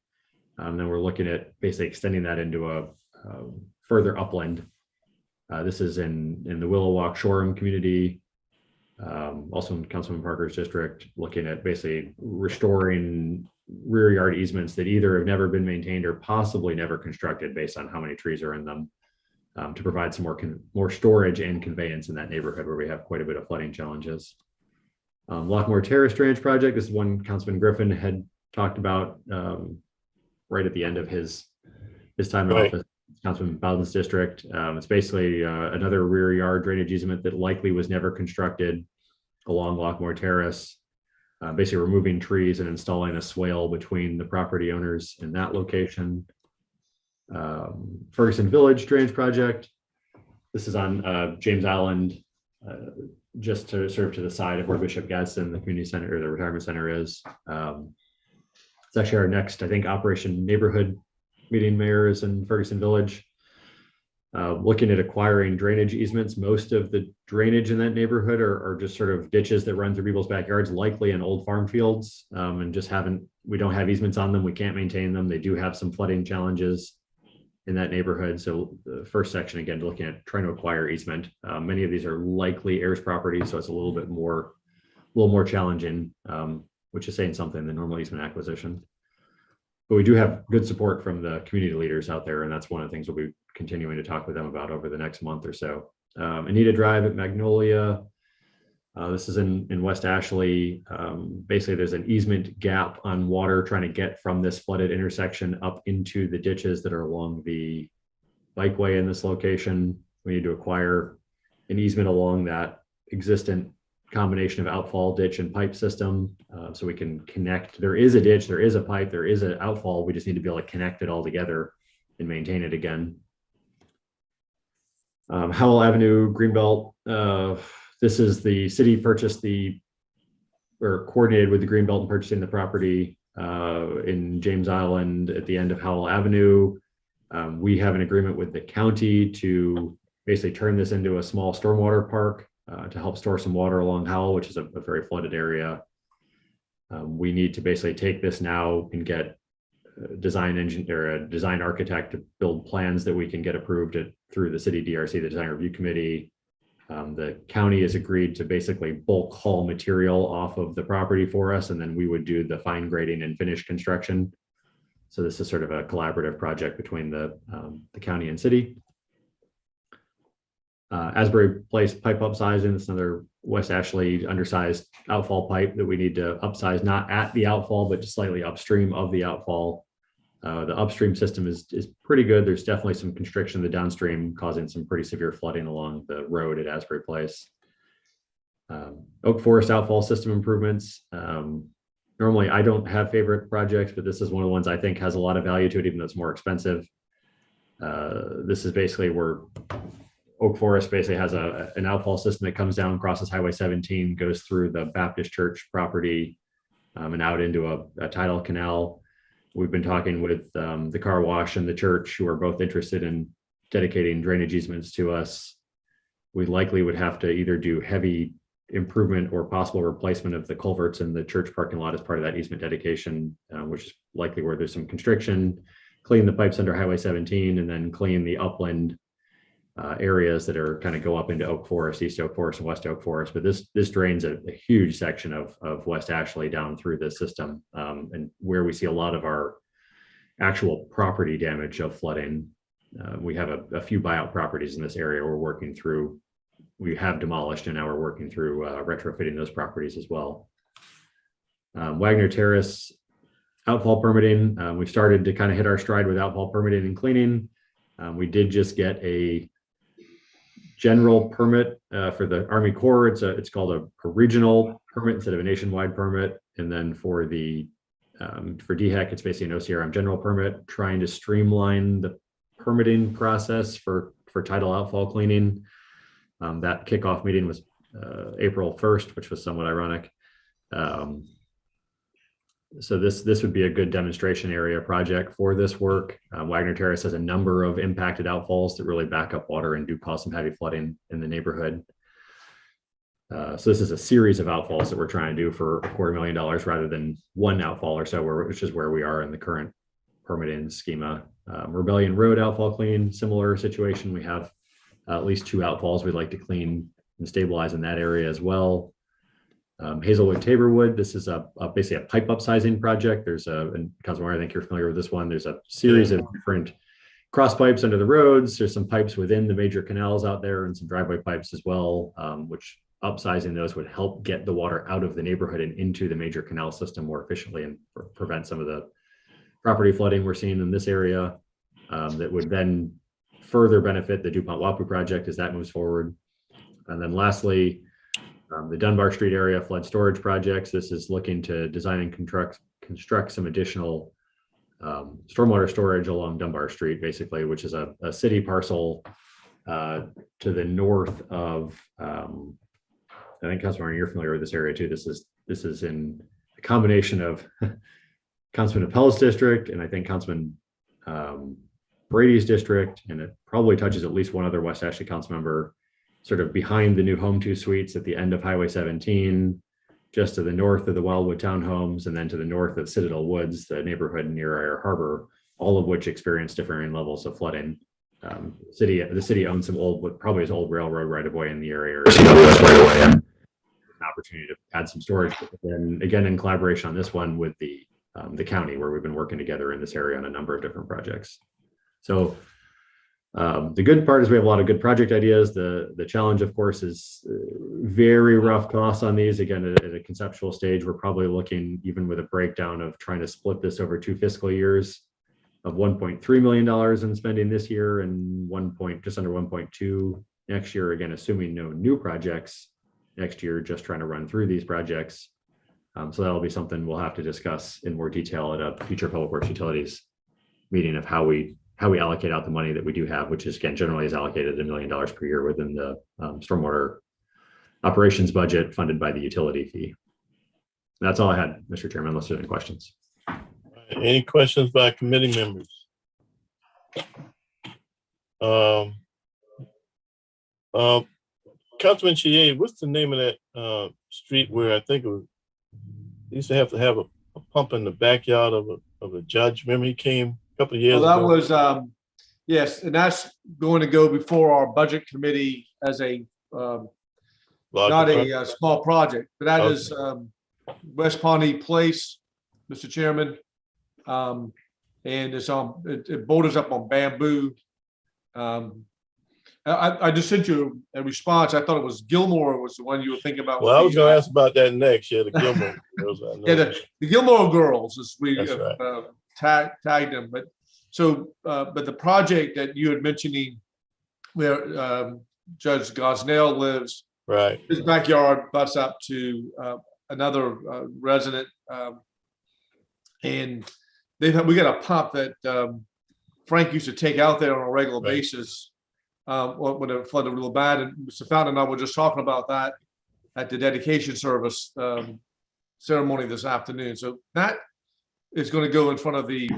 Then we're looking at basically extending that into a further upland. This is in the Willow Walk Shoreham community, also in Councilman Parker's district, looking at basically restoring rear yard easements that either have never been maintained or possibly never constructed based on how many trees are in them, to provide some more storage and conveyance in that neighborhood where we have quite a bit of flooding challenges. Lockmore Terrace Drainage Project, this is one Councilman Griffin had talked about right at the end of his time in office, Councilman Bowden's district. It's basically another rear yard drainage easement that likely was never constructed along Lockmore Terrace, basically removing trees and installing a swale between the property owners in that location. Ferguson Village Drainage Project. This is on James Island, just to serve to the side of where Bishop Gadsden, the community center or the retirement center is. It's actually our next, I think, Operation Neighborhood meeting, Mayor, is in Ferguson Village. Looking at acquiring drainage easements. Most of the drainage in that neighborhood are just sort of ditches that run through people's backyards, likely in old farm fields, and just we don't have easements on them. We can't maintain them. They do have some flooding challenges in that neighborhood. So the first section, again, looking at trying to acquire easement. Many of these are likely heirs property, so it's a little more challenging, which is saying something than normal easement acquisition. But we do have good support from the community leaders out there, and that's one of the things we'll be continuing to talk with them about over the next month or so. Anita Drive at Magnolia. This is in West Ashley. Basically, there's an easement gap on water trying to get from this flooded intersection up into the ditches that are along the bikeway in this location. We need to acquire an easement along that existent combination of outfall, ditch, and pipe system, so we can connect. There is a ditch, there is a pipe, there is an outfall. We just need to be able to connect it all together and maintain it again. Howell Avenue, Greenbelt. This is the city purchased or coordinated with the Greenbelt in purchasing the property in James Island at the end of Howell Avenue. We have an agreement with the county to basically turn this into a small stormwater park to help store some water along Howell, which is a very flooded area. We need to basically take this now and get a design architect to build plans that we can get approved through the city DRC, the design review committee. The county has agreed to basically bulk haul material off of the property for us, and then we would do the fine grading and finish construction. So this is sort of a collaborative project between the county and city. Asbury Place pipe upsizing. It's another West Ashley undersized outfall pipe that we need to upsize, not at the outfall, but just slightly upstream of the outfall. The upstream system is pretty good. There's definitely some constriction in the downstream, causing some pretty severe flooding along the road at Asbury Place. Oak Forest outfall system improvements. Normally, I don't have favorite projects, but this is one of the ones I think has a lot of value to it, even though it's more expensive. This is basically where Oak Forest basically has an outfall system that comes down, crosses Highway 17, goes through the Baptist Church property and out into a tidal canal. We've been talking with the car wash and the church, who are both interested in dedicating drainage easements to us. We likely would have to either do heavy improvement or possible replacement of the culverts in the church parking lot as part of that easement dedication, which is likely where there's some constriction, clean the pipes under Highway 17, and then clean the upland areas that are kind of go up into Oak Forest, East Oak Forest and West Oak Forest. But this drains a huge section of West Ashley down through this system, and where we see a lot of our actual property damage of flooding. We have a few buyout properties in this area we're working through. We have demolished, and now we're working through retrofitting those properties as well. Wagner Terrace outfall permitting. We've started to kind of hit our stride with outfall permitting and cleaning. We did just get a general permit for the Army Corps. It's called a regional permit instead of a nationwide permit. And then for DHEC, it's basically an OCRM general permit, trying to streamline the permitting process for tidal outfall cleaning. That kickoff meeting was April 1st, which was somewhat ironic. So this would be a good demonstration area project for this work. Wagner Terrace has a number of impacted outfalls that really back up water and do cause some heavy flooding in the neighborhood. So this is a series of outfalls that we're trying to do for $250,000 rather than one outfall or so, which is where we are in the current permitting schema. Rebellion Road outfall clean, similar situation. We have at least 2 outfalls we'd like to clean and stabilize in that area as well. Hazelwood Taborwood, this is basically a pipe upsizing project. There's and Councilman, I think you're familiar with this one. There's a series of different cross pipes under the roads. There's some pipes within the major canals out there and some driveway pipes as well, which upsizing those would help get the water out of the neighborhood and into the major canal system more efficiently and prevent some of the property flooding we're seeing in this area. That would then further benefit the DuPont Wapu project as that moves forward. And then lastly, the Dunbar Street area flood storage projects. This is looking to design and construct some additional stormwater storage along Dunbar Street, basically, which is a city parcel to the north of, I think Councilman, you're familiar with this area too. This is in a combination of Councilman Appel's district and I think Councilman Brady's district, and it probably touches at least one other West Ashley council member, sort of behind the new Home 2 suites at the end of Highway 17, just to the north of the Wildwood townhomes, and then to the north of Citadel Woods, the neighborhood near Air Harbor, all of which experience differing levels of flooding. The city owns some probably is old railroad right of way in the area, or CWS right of way, and an opportunity to add some storage. But then again, in collaboration on this one with the county, where we've been working together in this area on a number of different projects. So the good part is we have a lot of good project ideas. The challenge, of course, is very rough costs on these. Again, at a conceptual stage, we're probably looking, even with a breakdown of trying to split this over 2 fiscal years, of $1.3 million in spending this year and just under 1.2 next year. Again, assuming no new projects next year, just trying to run through these projects. So that'll be something we'll have to discuss in more detail at a future Public Works Utilities meeting of how we allocate out the money that we do have, which is, again, generally is allocated $1 million per year within the stormwater operations budget funded by the utility fee. And that's all I had, Mr. Chairman, unless there's any questions. Any questions by committee members? Councilman Chie, what's the name of that street where I think it was, they used to have a pump in the backyard of a judge? Remember he came a couple of years ago? That was, yes, and that's going to go before our budget committee as a, not a small project, but that is West Pawnee Place, Mr. Chairman. And it borders up on Bamboo. I just sent you a response. I thought it was Gilmore was the one you were thinking about. Well, I was going to ask about that next. Yeah, the Gilmore girls. I know. Yeah, the Gilmore girls, as we Right. Tagged them. But so, but the project that you had mentioning, where Judge Gosnell lives, right, his backyard butts up to another resident, and we got a pump that Frank used to take out there on a regular basis when it flooded real bad. And Mr. Fountain and I were just talking about that at the dedication service ceremony this afternoon. So that is going to go in front of the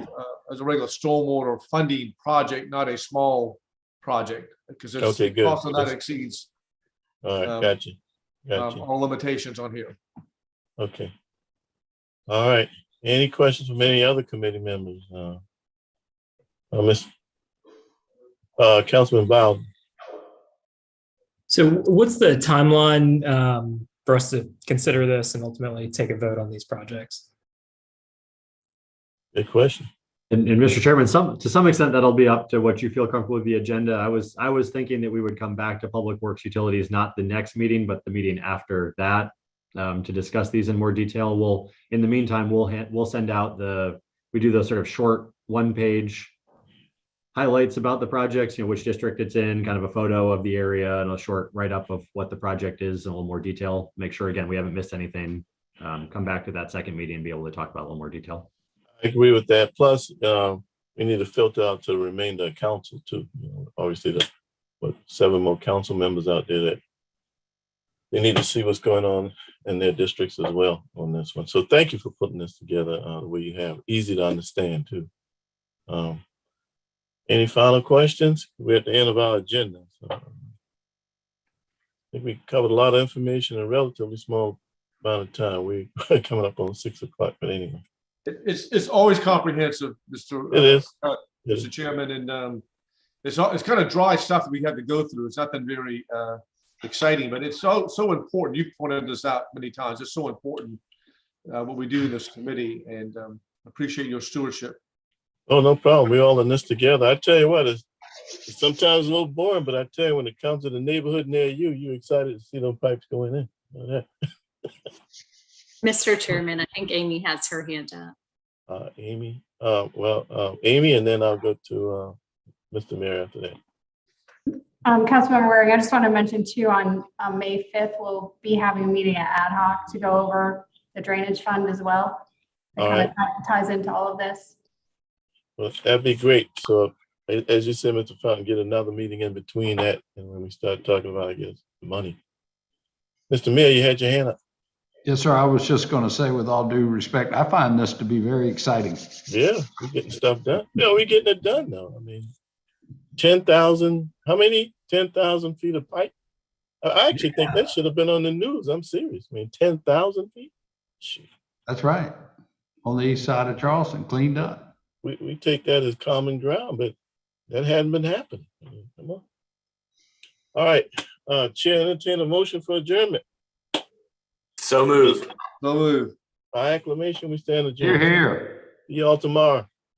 as a regular stormwater funding project, not a small project, because it's okay, good. cost of that exceeds all right, gotcha. our limitations on here. Okay. All right. Any questions from any other committee members? Councilman Bowden. So what's the timeline for us to consider this and ultimately take a vote on these projects? Good question. And Mr. Chairman, to some extent, that'll be up to what you feel comfortable with the agenda. I was thinking that we would come back to Public Works Utilities, not the next meeting, but the meeting after that, to discuss these in more detail. In the meantime, we'll send out we do those sort of short 1-page highlights about the projects, which district it's in, kind of a photo of the area and a short write-up of what the project is in a little more detail. Make sure, again, we haven't missed anything. Come back to that second meeting and be able to talk about a little more detail. I agree with that. Plus, we need to filter out to the remainder of council too. Obviously, 7 more council members out there that they need to see what's going on in their districts as well on this one. So thank you for putting this together the way you have. Easy to understand too. Any final questions? We're at the end of our agenda. So. think we covered a lot of information in a relatively small amount of time. We're coming up on 6 o'clock, but anyway. It's always comprehensive, Mr. It is. Mr. Chairman, and it's kind of dry stuff that we have to go through. It's nothing very exciting, but it's so important. You've pointed this out many times. It's so important what we do in this committee, and appreciate your stewardship. Oh, no problem. We're all in this together. I tell you what, it's sometimes a little boring, but I tell you, when it comes to the neighborhood near you, you're excited to see those pipes going in. Yeah. Mr. Chairman, I think Amy has her hand up. Amy, Amy, and then I'll go to Mr. Mayor after that. Councilmember Waring, I just want to mention too, on May 5th, we'll be having a meeting at ad hoc to go over the drainage fund as well. It kind of ties into all of this. Well, that'd be great. So as you said, Mr. Fountain, get another meeting in between that and when we start talking about, I guess, the money. Mr. Mayor, you had your hand up. Yes, sir. I was just going to say, with all due respect, I find this to be very exciting. Yeah, we're getting stuff done. Yeah, we're getting it done now. I mean, 10,000, how many? 10,000 feet of pipe? I actually think that should have been on the news. I'm serious. I mean, 10,000 feet? Shoot. That's right. On the east side of Charleston, cleaned up. We take that as common ground, but that hadn't been happening. I mean, come on. All right, Chair, entertain a motion for adjournment. So moved. So moved. By acclamation, we stand adjourned. Here, here. See y'all tomorrow.